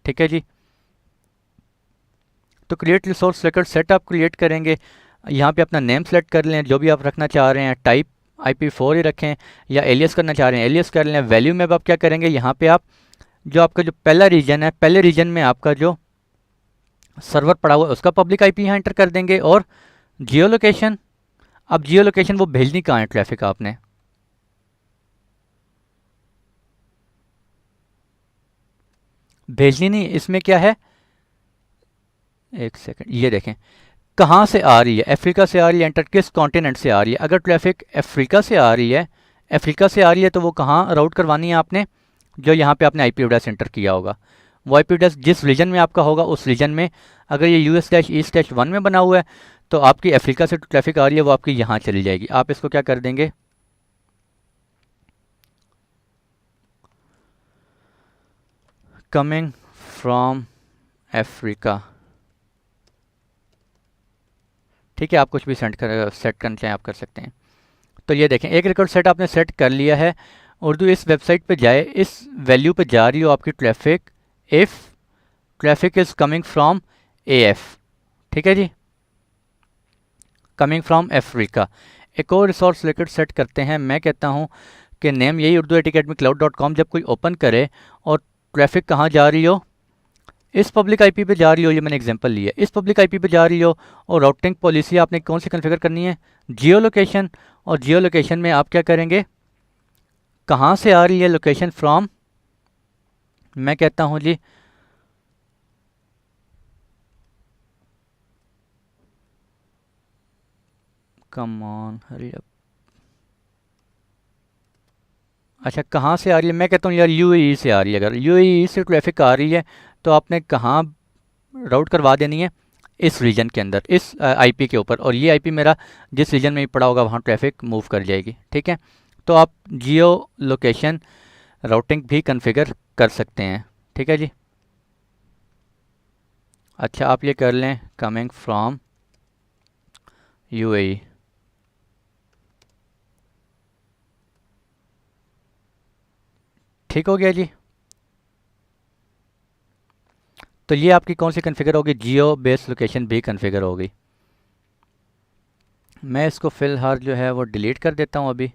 ठीक है जी। तो क्रिएट रिसोर्स सेलेक्ट सेट आप क्रिएट करेंगे, यहाँ पे अपना नेम सेलेक्ट कर लें जो भी आप रखना चाह रहे हैं, टाइप IP4 ही रखें या एलियस करना चाह रहे हैं एलियस कर लें। वैल्यू में अब आप क्या करेंगे, यहाँ पे आप जो आपका जो पहला रीजन है, पहले रीजन में आपका जो सर्वर पड़ा हुआ है उसका पब्लिक IP यहाँ एंटर कर देंगे। और जियो लोकेशन, अब जियो लोकेशन वो भेजनी कहाँ है ट्रैफिक आपने, भेजनी नहीं, इसमें क्या है, एक सेकंड, ये देखें कहाँ से आ रही है, अफ्रीका से आ रही है, एंटर किस कॉन्टिनेंट से आ रही है। अगर ट्रैफिक अफ्रीका से आ रही है, अफ्रीका से आ रही है तो वो कहाँ राउट करवानी है आपने, जो यहाँ पे आपने आईपी एड्रेस एंटर किया होगा, वो आईपी एड्रेस जिस रीजन में आपका होगा उस रीजन में। अगर ये US/E/1 में बना हुआ है तो आपकी अफ्रीका से ट्रैफिक आ रही है वो आपकी यहाँ चली जाएगी। आप इसको क्या कर देंगे, कमिंग फ्रॉम अफ्रीका, ठीक है। आप कुछ भी सेट करना चाहें आप कर सकते हैं। तो ये देखें एक रिकॉर्ड सेट आपने सेट कर लिया है। उर्दू इस वेबसाइट पे जाए, इस वैल्यू पे जा रही हो आपकी traffic, if traffic is coming from AF, ठीक है जी, कमिंग फ्रॉम अफ्रीका। एक और रिसोर्स रिकॉर्ड सेट करते हैं। मैं कहता हूँ कि नेम यही urduitacademycloud.com जब कोई ओपन करे और ट्रैफिक कहाँ जा रही हो, इस पब्लिक आईपी पे जा रही हो, ये मैंने एग्जांपल लिया, इस पब्लिक आईपी पे जा रही हो, और राउटिंग पॉलिसी आपने कौन सी कॉन्फ़िगर करनी है, जियो लोकेशन। और जियो लोकेशन में आप क्या करेंगे, कहाँ से आ रही है लोकेशन, फ्रॉम, मैं कहता हूँ जी कम ऑन हरी अप, अच्छा कहाँ से आ रही है, मैं कहता हूँ यार UAE से आ रही है। अगर UAE से ट्रैफिक आ रही है तो आपने कहाँ राउट करवा देनी है, इस रीजन के अंदर, इस आईपी के ऊपर, और ये आईपी मेरा जिस रीजन में पड़ा होगा वहाँ ट्रैफिक मूव कर जाएगी, ठीक है। तो आप जियो लोकेशन राउटिंग भी कॉन्फ़िगर कर सकते हैं, ठीक है जी। अच्छा आप ये कर लें कमिंग फ्रॉम UAE, ठीक हो गया जी। तो ये आपकी कौन सी कॉन्फ़िगर होगी, जियो बेस्ड लोकेशन भी कॉन्फ़िगर होगी। मैं इसको फ़िलहाल जो है वो डिलीट कर देता हूँ अभी।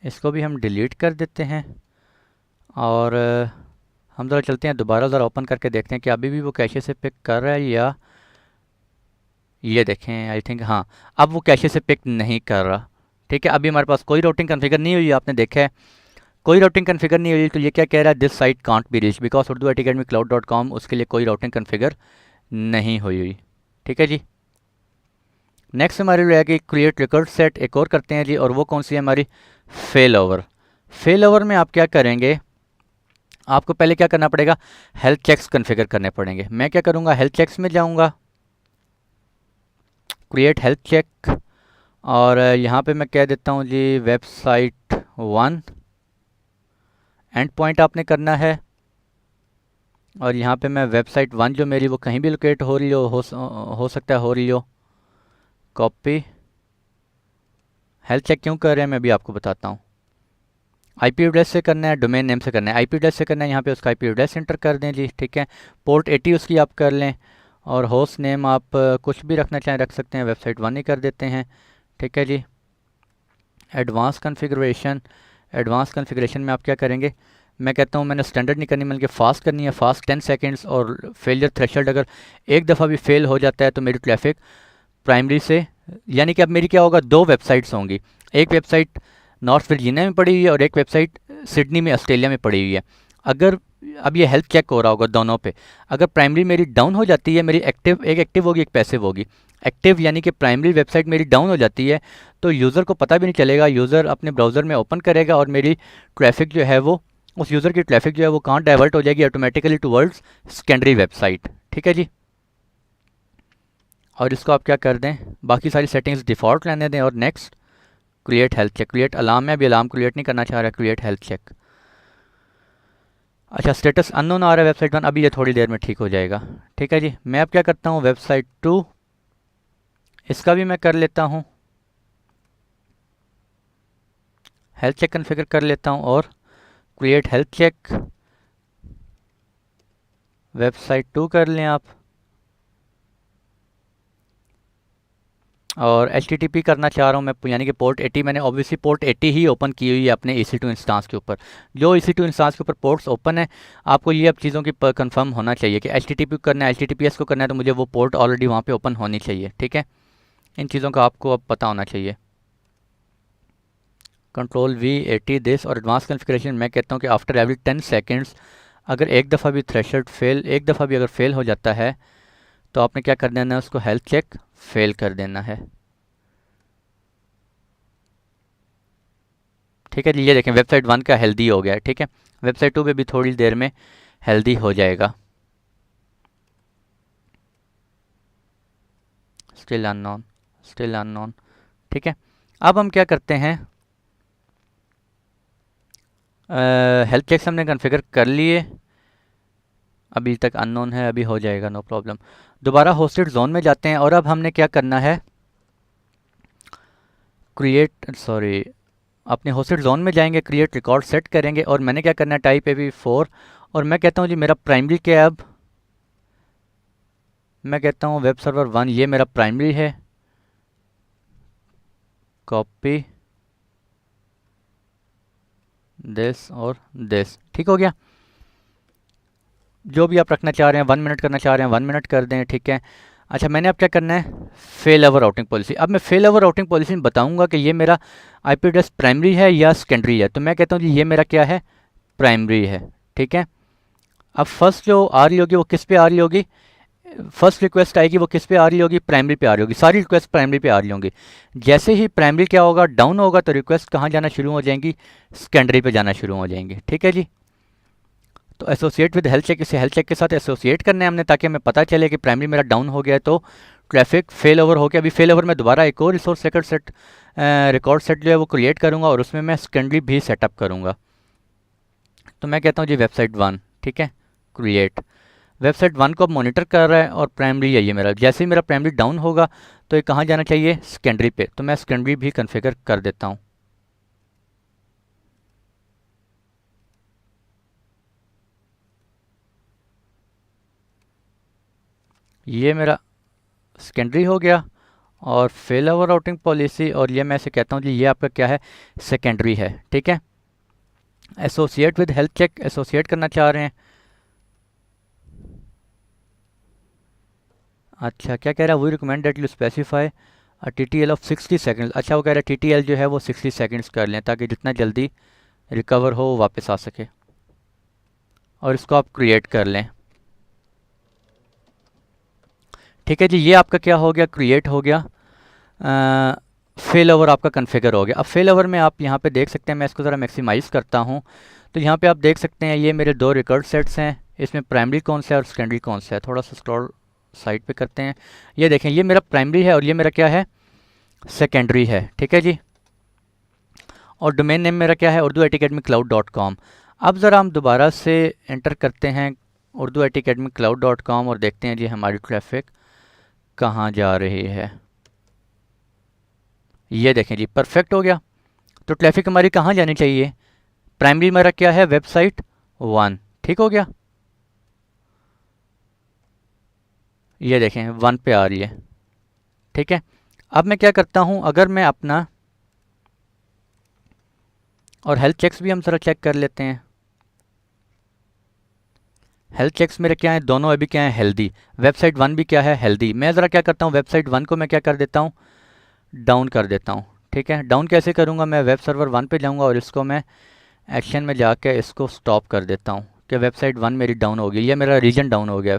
इसको भी हम डिलीट कर देते हैं और हम ज़रा चलते हैं दोबारा, ज़रा ओपन करके देखते हैं कि अभी भी वो कैशे से पिक कर रहा है या, ये देखें आई थिंक हाँ, अब वो कैशे से पिक नहीं कर रहा, ठीक है। अभी हमारे पास कोई राउटिंग कॉन्फ़िगर नहीं हुई, आपने देखा है कोई राउटिंग कॉन्फ़िगर नहीं हुई। तो ये क्या कह रहा है, this site can't be reach because urduitacademycloud.com, उसके लिए कोई राउटिंग कॉन्फ़िगर नहीं हुई, ठीक है जी। नेक्स्ट हमारी रहेगी क्रिएट रिकॉर्ड सेट, एक और करते हैं जी, और वो कौन सी है हमारी, फेल ओवर। फेल ओवर में आप क्या करेंगे, आपको पहले क्या करना पड़ेगा, हेल्थ चेक्स कॉन्फ़िगर करने पड़ेंगे। मैं क्या करूँगा, हेल्थ चेक्स में जाऊँगा, क्रिएट हेल्थ चेक, और यहाँ पे मैं कह देता हूँ जी वेबसाइट 1, एंड पॉइंट आपने करना है, और यहाँ पे मैं वेबसाइट 1 जो मेरी वो कहीं भी लोकेट हो रही हो सकता है हो रही हो, कॉपी। हेल्थ चेक क्यों कर रहे हैं मैं भी आपको बताता हूँ। आईपी एड्रेस से करना है, डोमेन नेम से करना है, आईपी एड्रेस से करना है, यहाँ पे उसका आईपी एड्रेस एंटर कर दें जी, ठीक है। पोर्ट 80 उसकी आप कर लें, और होस्ट नेम आप कुछ भी रखना चाहें रख सकते हैं, वेबसाइट 1 ही कर देते हैं, ठीक है जी। एडवांस कॉन्फ़िगरेशन, एडवांस कॉन्फ़िगरेशन में आप क्या करेंगे, मैं कहता हूँ मैंने स्टैंडर्ड नहीं करनी बल्कि फ़ास्ट करनी है, फ़ास्ट 10 सेकेंड्स, और फेलियर थ्रेशोल्ड अगर एक दफ़ा भी फेल हो जाता है तो मेरी ट्रैफिक प्राइमरी से, यानी कि अब मेरी क्या होगा, दो वेबसाइट्स होंगी, एक वेबसाइट नॉर्थ वर्जीनिया में पड़ी हुई है और एक वेबसाइट सिडनी में ऑस्ट्रेलिया में पड़ी हुई है। अगर अब ये हेल्थ चेक हो रहा होगा दोनों पे, अगर प्राइमरी मेरी डाउन हो जाती है, मेरी एक्टिव, एक एक्टिव होगी एक पैसिव होगी, एक्टिव यानी कि प्राइमरी वेबसाइट मेरी डाउन हो जाती है तो यूज़र को पता भी नहीं चलेगा, यूज़र अपने ब्राउज़र में ओपन करेगा और मेरी ट्रैफिक जो है वो, उस यूज़र की ट्रैफिक जो है वो कहाँ डाइवर्ट हो जाएगी, ऑटोमेटिकली टूवर्ड्स सेकेंडरी वेबसाइट, ठीक है जी। और इसको आप क्या कर दें, बाकी सारी सेटिंग्स डिफ़ॉल्ट रहने दें, और next create health check, create alarm में अभी अलार्म क्रिएट नहीं करना चाह रहा, क्रिएट हेल्थ चेक। अच्छा स्टेटस अननोन आ रहा है वेबसाइट 1, अभी ये थोड़ी देर में ठीक हो जाएगा, ठीक है जी। मैं अब क्या करता हूँ, वेबसाइट 2 इसका भी मैं कर लेता हूँ, हेल्थ चेक कन्फिगर कर लेता हूँ, और क्रिएट हेल्थ चेक वेबसाइट 2 कर लें आप, और HTTP करना चाह रहा हूँ मैं, यानी कि पोर्ट 80, मैंने ऑब्वियसली पोर्ट 80 ही ओपन की हुई है अपने EC2 इंस्टांस के ऊपर। जो EC2 इंस्टांस के ऊपर पोर्ट्स ओपन है, आपको ये अब चीज़ों की कंफर्म होना चाहिए कि HTTP करना है, HTTPS को करना है, तो मुझे वो पोर्ट ऑलरेडी वहाँ पे ओपन होनी चाहिए, ठीक है। इन चीज़ों का आपको अब पता होना चाहिए। Ctrl+V 80 दिस, और एडवांस कॉन्फ़िगरेशन मैं कहता हूँ कि आफ्टर एवरी 10 सेकेंड्स अगर एक दफ़ा भी थ्रेशोल्ड फेल, एक दफ़ा भी अगर फेल हो जाता है तो आपने क्या कर देना है, उसको हेल्थ चेक फेल कर देना है। ठीक है जी, ये देखें वेबसाइट 1 का हेल्दी हो गया है। ठीक है, वेबसाइट 2 पे भी थोड़ी देर में हेल्दी हो जाएगा। Still unknown, still unknown. ठीक है, अब हम क्या करते हैं, हेल्थ चेक्स हमने कॉन्फ़िगर कर लिए, अभी तक अननोन है, अभी हो जाएगा, नो प्रॉब्लम। दोबारा होस्टेड जोन में जाते हैं और अब हमने क्या करना है, क्रिएट, सॉरी, अपने होस्टेड जोन में जाएंगे, क्रिएट रिकॉर्ड सेट करेंगे और मैंने क्या करना है, टाइप AV4 और मैं कहता हूँ जी मेरा प्राइमरी क्या है, अब मैं कहता हूँ वेब सर्वर 1 ये मेरा प्राइमरी है, कॉपी दिस और दिस। ठीक हो गया, जो भी आप रखना चाह रहे हैं, 1 मिनट करना चाह रहे हैं 1 मिनट कर दें। ठीक है, अच्छा मैंने अब क्या करना है, फेल ओवर राउटिंग पॉलिसी। अब मैं फेल ओवर राउटिंग पॉलिसी में बताऊंगा कि ये मेरा आईपी एड्रेस प्राइमरी है या सेकेंडरी है। तो मैं कहता हूँ जी ये मेरा क्या है, प्राइमरी है। ठीक है, अब फर्स्ट जो आ रही होगी वो किस पे आ रही होगी, फर्स्ट रिक्वेस्ट आएगी वो किस पे आ रही होगी, प्राइमरी पे आ रही होगी, सारी रिक्वेस्ट प्राइमरी पे आ रही होंगी। जैसे ही प्राइमरी क्या होगा, डाउन होगा, तो रिक्वेस्ट कहाँ जाना शुरू हो जाएंगी, सेकेंडरी पे जाना शुरू हो जाएंगी। ठीक है जी, तो एसोसिएट विद हेल्थ चेक, इसे हेल्थ चेक के साथ एसोसिएट करना है हमने, ताकि हमें पता चले कि प्राइमरी मेरा डाउन हो गया है तो ट्रैफिक फेल ओवर हो गया। अभी फेल ओवर में दोबारा एक और resource second set record set जो है वो क्रिएट करूँगा और उसमें मैं सेकेंडरी भी सेटअप करूँगा। तो मैं कहता हूँ जी वेबसाइट 1, ठीक है, क्रिएट। वेबसाइट 1 को अब मॉनिटर कर रहा है और प्राइमरी है ये मेरा। जैसे ही मेरा प्राइमरी डाउन होगा तो ये कहाँ जाना चाहिए, सेकेंडरी पे। तो मैं सेकेंडरी भी कन्फिगर कर देता हूँ। ये मेरा सेकेंडरी हो गया और फेल ओवर राउटिंग पॉलिसी, और ये मैं इसे कहता हूँ जी ये आपका क्या है, सेकेंडरी है। ठीक है, associate with health check associate करना चाह रहे हैं। अच्छा क्या कह रहा है, we recommend that you specify TTL of 60 seconds. अच्छा वो कह रहा है TTL जो है वो 60 सेकेंड्स कर लें ताकि जितना जल्दी रिकवर हो वापस आ सके, और इसको आप क्रिएट कर लें। ठीक है जी, ये आपका क्या हो गया, क्रिएट हो गया। फेल ओवर आपका कन्फिगर हो गया। अब फेल ओवर में आप यहाँ पे देख सकते हैं, मैं इसको ज़रा मैक्सिमाइज़ करता हूँ तो यहाँ पे आप देख सकते हैं ये मेरे दो रिकॉर्ड सेट्स हैं, इसमें प्राइमरी कौन सा है और सेकेंडरी कौन सा है। थोड़ा सा स्क्रॉल साइड पे करते हैं, ये देखें ये मेरा प्राइमरी है और ये मेरा क्या है, सेकेंडरी है। ठीक है जी, और डोमेन नेम मेरा क्या है, urduacademycloud.com। अब ज़रा हम दोबारा से एंटर करते हैं urduacademycloud.com और देखते हैं जी हमारी ट्रैफिक कहाँ जा रही है। ये देखें जी परफेक्ट हो गया। तो ट्रैफिक हमारी कहाँ जानी चाहिए, प्राइमरी मेरा क्या है, वेबसाइट 1। ठीक हो गया, ये देखें 1 पे आ रही है। ठीक है, अब मैं क्या करता हूँ, अगर मैं अपना, और हेल्थ चेक्स भी हम ज़रा चेक कर लेते हैं। हेल्थ चेक्स मेरे क्या है, दोनों अभी क्या है, हेल्दी। वेबसाइट 1 भी क्या है, हेल्दी। मैं ज़रा क्या करता हूँ, वेबसाइट 1 को मैं क्या कर देता हूँ, डाउन कर देता हूँ। ठीक है, डाउन कैसे करूँगा, मैं वेब सर्वर 1 पे जाऊँगा और इसको मैं एक्शन में जाके इसको स्टॉप कर देता हूँ कि वेबसाइट 1 मेरी डाउन हो गई, ये मेरा रीजन डाउन हो गया,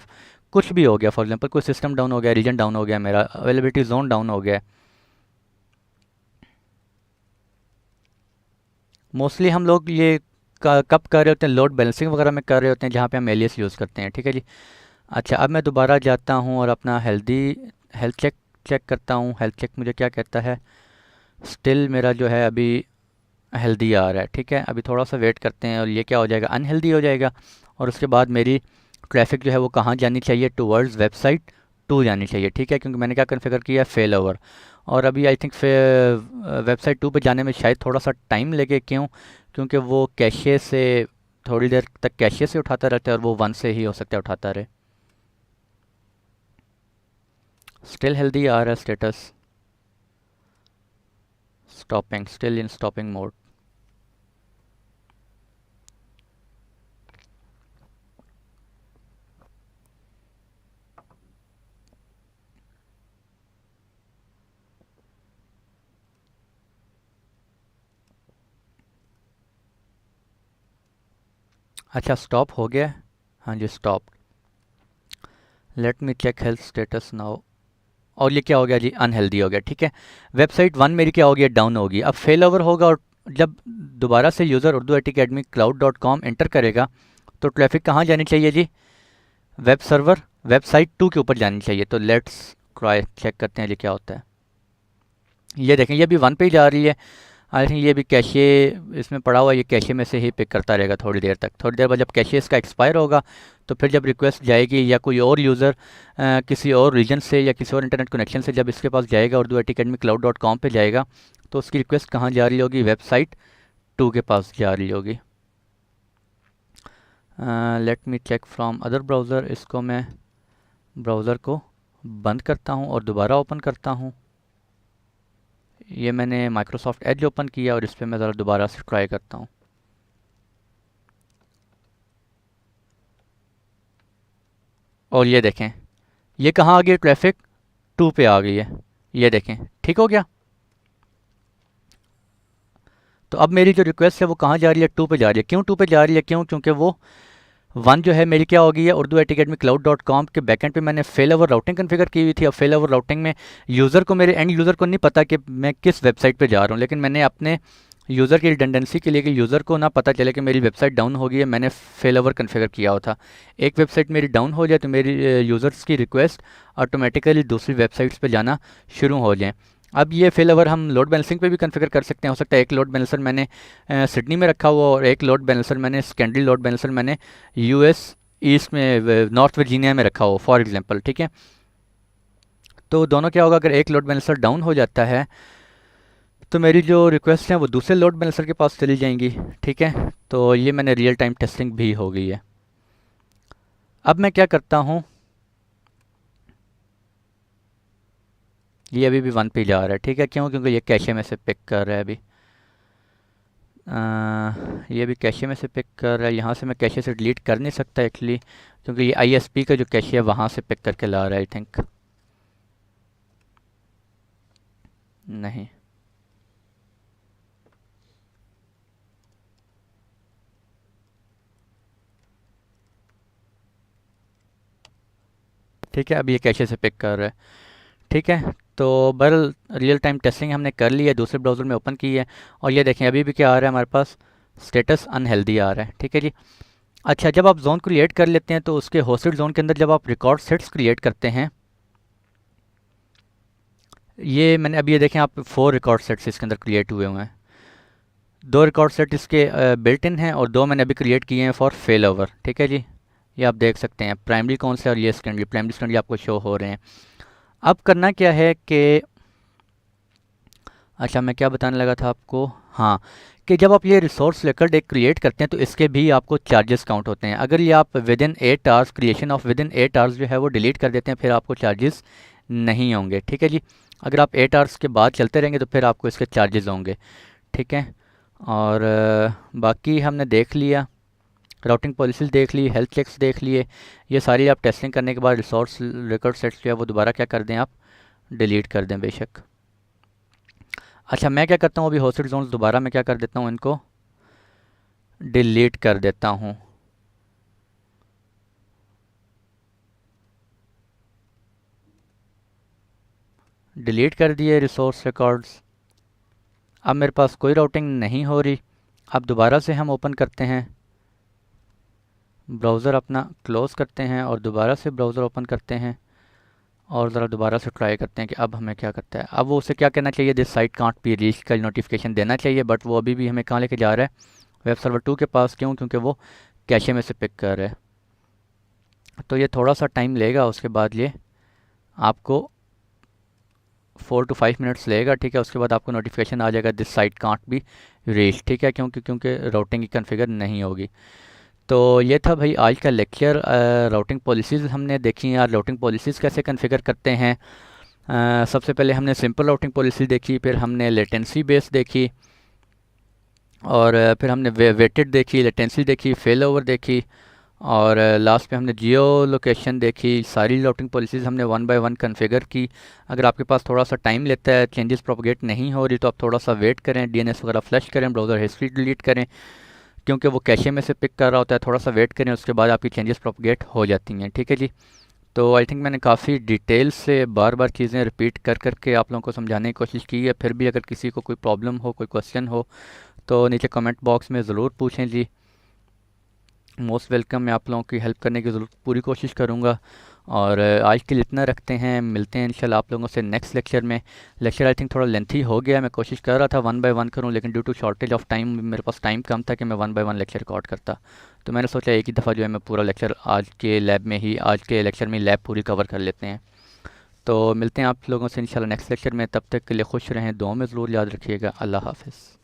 कुछ भी हो गया, फॉर एग्जांपल कोई सिस्टम डाउन हो गया, रीजन डाउन हो गया, मेरा अवेलेबिलिटी जोन डाउन हो गया। मोस्टली हम लोग ये कब कर रहे होते हैं, लोड बैलेंसिंग वगैरह में कर रहे होते हैं जहाँ पे हम एलियस यूज़ करते हैं। ठीक है जी, अच्छा अब मैं दोबारा जाता हूँ और अपना हेल्थ चेक चेक करता हूँ। हेल्थ चेक मुझे क्या कहता है, स्टिल मेरा जो है अभी हेल्दी आ रहा है। ठीक है, अभी थोड़ा सा वेट करते हैं और ये क्या हो जाएगा, अनहेल्दी हो जाएगा। और उसके बाद मेरी ट्रैफिक जो है वो कहाँ जानी चाहिए, टूवर्ड्स वेबसाइट 2 जानी चाहिए। ठीक है, क्योंकि मैंने क्या कन्फिगर किया है, फेल ओवर। और अभी आई थिंक वेबसाइट 2 पे जाने में शायद थोड़ा सा टाइम लगे, क्यों, क्योंकि वो कैशे से थोड़ी देर तक कैशे से उठाता रहता है और वो 1 से ही हो सकता है उठाता रहे। स्टिल हेल्दी आ रहा है status, stopping, still in stopping mode. अच्छा स्टॉप हो गया है, हाँ जी stop. Let me check health status now. और ये क्या हो गया जी, अनहेल्दी हो गया, ठीक है। वेबसाइट 1 मेरी क्या हो गया, डाउन होगी। अब फेल ओवर होगा और जब दोबारा से user Urdu IT academy cloud.com enter करेगा तो ट्रैफिक कहाँ जानी चाहिए जी, वेब सर्वर वेबसाइट 2 के ऊपर जानी चाहिए। तो लेट्स ट्राई चेक करते हैं ये क्या होता है। ये देखें ये भी 1 पे ही जा रही है। आई थिंक ये भी कैशे इसमें पड़ा हुआ है, ये कैशे में से ही पिक करता रहेगा थोड़ी देर तक। थोड़ी देर बाद जब कैशे इसका एक्सपायर होगा तो फिर जब रिक्वेस्ट जाएगी या कोई और यूज़र किसी और रीजन से या किसी और इंटरनेट कनेक्शन से जब इसके पास जाएगा, उर्दू IT अकेडमी cloud.com पे जाएगा, तो उसकी रिक्वेस्ट कहाँ जा रही होगी, वेबसाइट 2 के पास जा रही होगी। Let me check from other browser. इसको मैं ब्राउज़र को बंद करता हूँ और दोबारा ओपन करता हूँ। ये मैंने माइक्रोसॉफ्ट एज ओपन किया और इस पर मैं ज़रा दोबारा से ट्राई करता हूँ। और ये देखें ये कहाँ आ गई, ट्रैफिक 2 पे आ गई है। ये देखें ठीक हो गया। तो अब मेरी जो रिक्वेस्ट है वो कहाँ जा रही है, 2 पे जा रही है। क्यों 2 पे जा रही है, क्यों, क्योंकि वो 1 जो है मेरी क्या हो गई है, उर्दू IT अकेडमी cloud.com के बैकएंड पे मैंने फेल ओवर राउटिंग कॉन्फ़िगर की हुई थी। अब फेल ओवर राउटिंग में यूज़र को, मेरे एंड यूज़र को नहीं पता कि मैं किस वेबसाइट पे जा रहा हूँ, लेकिन मैंने अपने यूज़र की रिडंडेंसी के लिए कि यूज़र को ना पता चले कि मेरी वेबसाइट डाउन हो गई है, मैंने फेल ओवर कॉन्फ़िगर किया हुआ था। एक वेबसाइट मेरी डाउन हो जाए तो मेरी यूज़र्स की रिक्वेस्ट ऑटोमेटिकली दूसरी वेबसाइट्स पे जाना शुरू हो जाए। अब ये फेल ओवर हम लोड बैलेंसिंग पे भी कॉन्फ़िगर कर सकते हैं। हो सकता है एक लोड बैलेंसर मैंने सिडनी में रखा हुआ और एक लोड बैलेंसर मैंने सेकेंडरी लोड बैलेंसर मैंने US ईस्ट में नॉर्थ वर्जीनिया में रखा हो फॉर एग्जांपल, ठीक है। तो दोनों क्या होगा, अगर एक लोड बैलेंसर डाउन हो जाता है तो मेरी जो रिक्वेस्ट हैं वो दूसरे लोड बैलेंसर के पास चली जाएंगी, ठीक है। तो ये मैंने रियल टाइम टेस्टिंग भी हो गई है। अब मैं क्या करता हूँ, ये अभी भी 1 पे जा रहा है, ठीक है। क्यों, क्योंकि ये कैशे में से पिक कर रहा है अभी। ये भी कैशे में से पिक कर रहा है। यहाँ से मैं कैशे से डिलीट कर नहीं सकता एक्चुअली, क्योंकि ये ISP का जो कैशे है वहाँ से पिक करके ला रहा है आई थिंक। नहीं, ठीक है, अब ये कैशे से पिक कर रहा है, ठीक है। तो बहरहाल रियल टाइम टेस्टिंग हमने कर ली है, दूसरे ब्राउज़र में ओपन की है। और ये देखें अभी भी क्या आ रहा है हमारे पास, स्टेटस अनहेल्दी आ रहा है, ठीक है जी। अच्छा, जब आप जोन क्रिएट कर लेते हैं तो उसके होस्टेड जोन के अंदर जब आप रिकॉर्ड सेट्स क्रिएट करते हैं, ये मैंने अभी ये देखें आप 4 रिकॉर्ड सेट्स इसके अंदर क्रिएट हुए हुए हैं। 2 रिकॉर्ड सेट इसके बिल्ट इन हैं और 2 मैंने अभी क्रिएट किए हैं फॉर फेल ओवर, ठीक है जी। ये आप देख सकते हैं प्राइमरी कौन से और ये सेकेंडरी, प्राइमरी सेकेंडरी आपको शो हो रहे हैं। अब करना क्या है कि, अच्छा मैं क्या बताने लगा था आपको, हाँ, कि जब आप ये रिसोर्स लेकर एक क्रिएट करते हैं तो इसके भी आपको चार्जेस काउंट होते हैं। अगर ये आप with in 8 hours, creation of with in 8 hours जो है वो डिलीट कर देते हैं, फिर आपको चार्जेस नहीं होंगे, ठीक है जी। अगर आप 8 आवर्स के बाद चलते रहेंगे तो फिर आपको इसके चार्जेस होंगे, ठीक है। और बाकी हमने देख लिया, राउटिंग पॉलिसीज देख ली, हेल्थ चेक्स देख लिए। ये सारी आप टेस्टिंग करने के बाद रिसोर्स रिकॉर्ड सेट्स जो है वो दोबारा क्या कर दें, आप डिलीट कर दें बेशक। अच्छा मैं क्या करता हूँ, अभी होस्टेड जोन्स दोबारा मैं क्या कर देता हूँ, इनको डिलीट कर देता हूँ। डिलीट कर दिए रिसोर्स रिकॉर्ड्स। अब मेरे पास कोई राउटिंग नहीं हो रही। अब दोबारा से हम ओपन करते हैं, ब्राउज़र अपना क्लोज़ करते हैं और दोबारा से ब्राउज़र ओपन करते हैं और ज़रा दोबारा से ट्राई करते हैं कि अब हमें क्या करता है। अब वो उसे क्या कहना चाहिए, this site can't be reach का नोटिफिकेशन देना चाहिए, बट वो अभी भी हमें कहाँ लेके जा रहा है, वेब सर्वर 2 के पास। क्यों, क्योंकि वो कैशे में से पिक कर रहा है। तो ये थोड़ा सा टाइम लेगा, उसके बाद ये आपको 4 to 5 मिनट्स लेगा, ठीक है। उसके बाद आपको नोटिफिकेशन आ जाएगा this site can't be reach, ठीक है, क्योंकि राउटिंग की कॉन्फ़िगर नहीं होगी। तो ये था भाई आज का लेक्चर। राउटिंग पॉलिसीज़ हमने देखी हैं, राउटिंग पॉलिसीज़ कैसे कॉन्फ़िगर करते हैं। सबसे पहले हमने सिंपल राउटिंग पॉलिसी देखी, फिर हमने लेटेंसी बेस देखी, और फिर हमने वेटेड देखी, लेटेंसी देखी, फेल ओवर देखी, और लास्ट पे हमने जियो लोकेशन देखी। सारी राउटिंग पॉलिसीज़ हमने 1 बाय 1 कॉन्फ़िगर की। अगर आपके पास थोड़ा सा टाइम लेता है, चेंजेस प्रोपगेट नहीं हो रही, तो आप थोड़ा सा वेट करें, DNS वगैरह फ्लश करें, ब्राउज़र हिस्ट्री डिलीट करें, क्योंकि वो कैशे में से पिक कर रहा होता है। थोड़ा सा वेट करें, उसके बाद आपकी चेंजेस प्रोपगेट हो जाती हैं। ठीक है जी। तो आई थिंक मैंने काफ़ी डिटेल से बार बार चीज़ें रिपीट कर कर के आप लोगों को समझाने की कोशिश की है। फिर भी अगर किसी को कोई प्रॉब्लम हो, कोई क्वेश्चन हो, तो नीचे कमेंट बॉक्स में ज़रूर पूछें जी। Most welcome. मैं आप लोगों की हेल्प करने की ज़रूर पूरी कोशिश करूँगा। और आज के लिए इतना रखते हैं, मिलते हैं इंशाल्लाह आप लोगों से नेक्स्ट लेक्चर में। लेक्चर आई थिंक थोड़ा लेंथी हो गया, मैं कोशिश कर रहा था वन बाय वन करूं, लेकिन due to shortage of time मेरे पास टाइम कम था कि मैं one by one lecture record करता। तो मैंने सोचा एक ही दफ़ा जो है मैं पूरा लेक्चर आज के लेक्चर में लैब पूरी कवर कर लेते हैं। तो मिलते हैं आप लोगों से इंशाल्लाह नेक्स्ट लेक्चर में। तब तक के लिए खुश रहें, दुआ में ज़रूर याद रखिएगा। अल्लाह हाफ़िज़।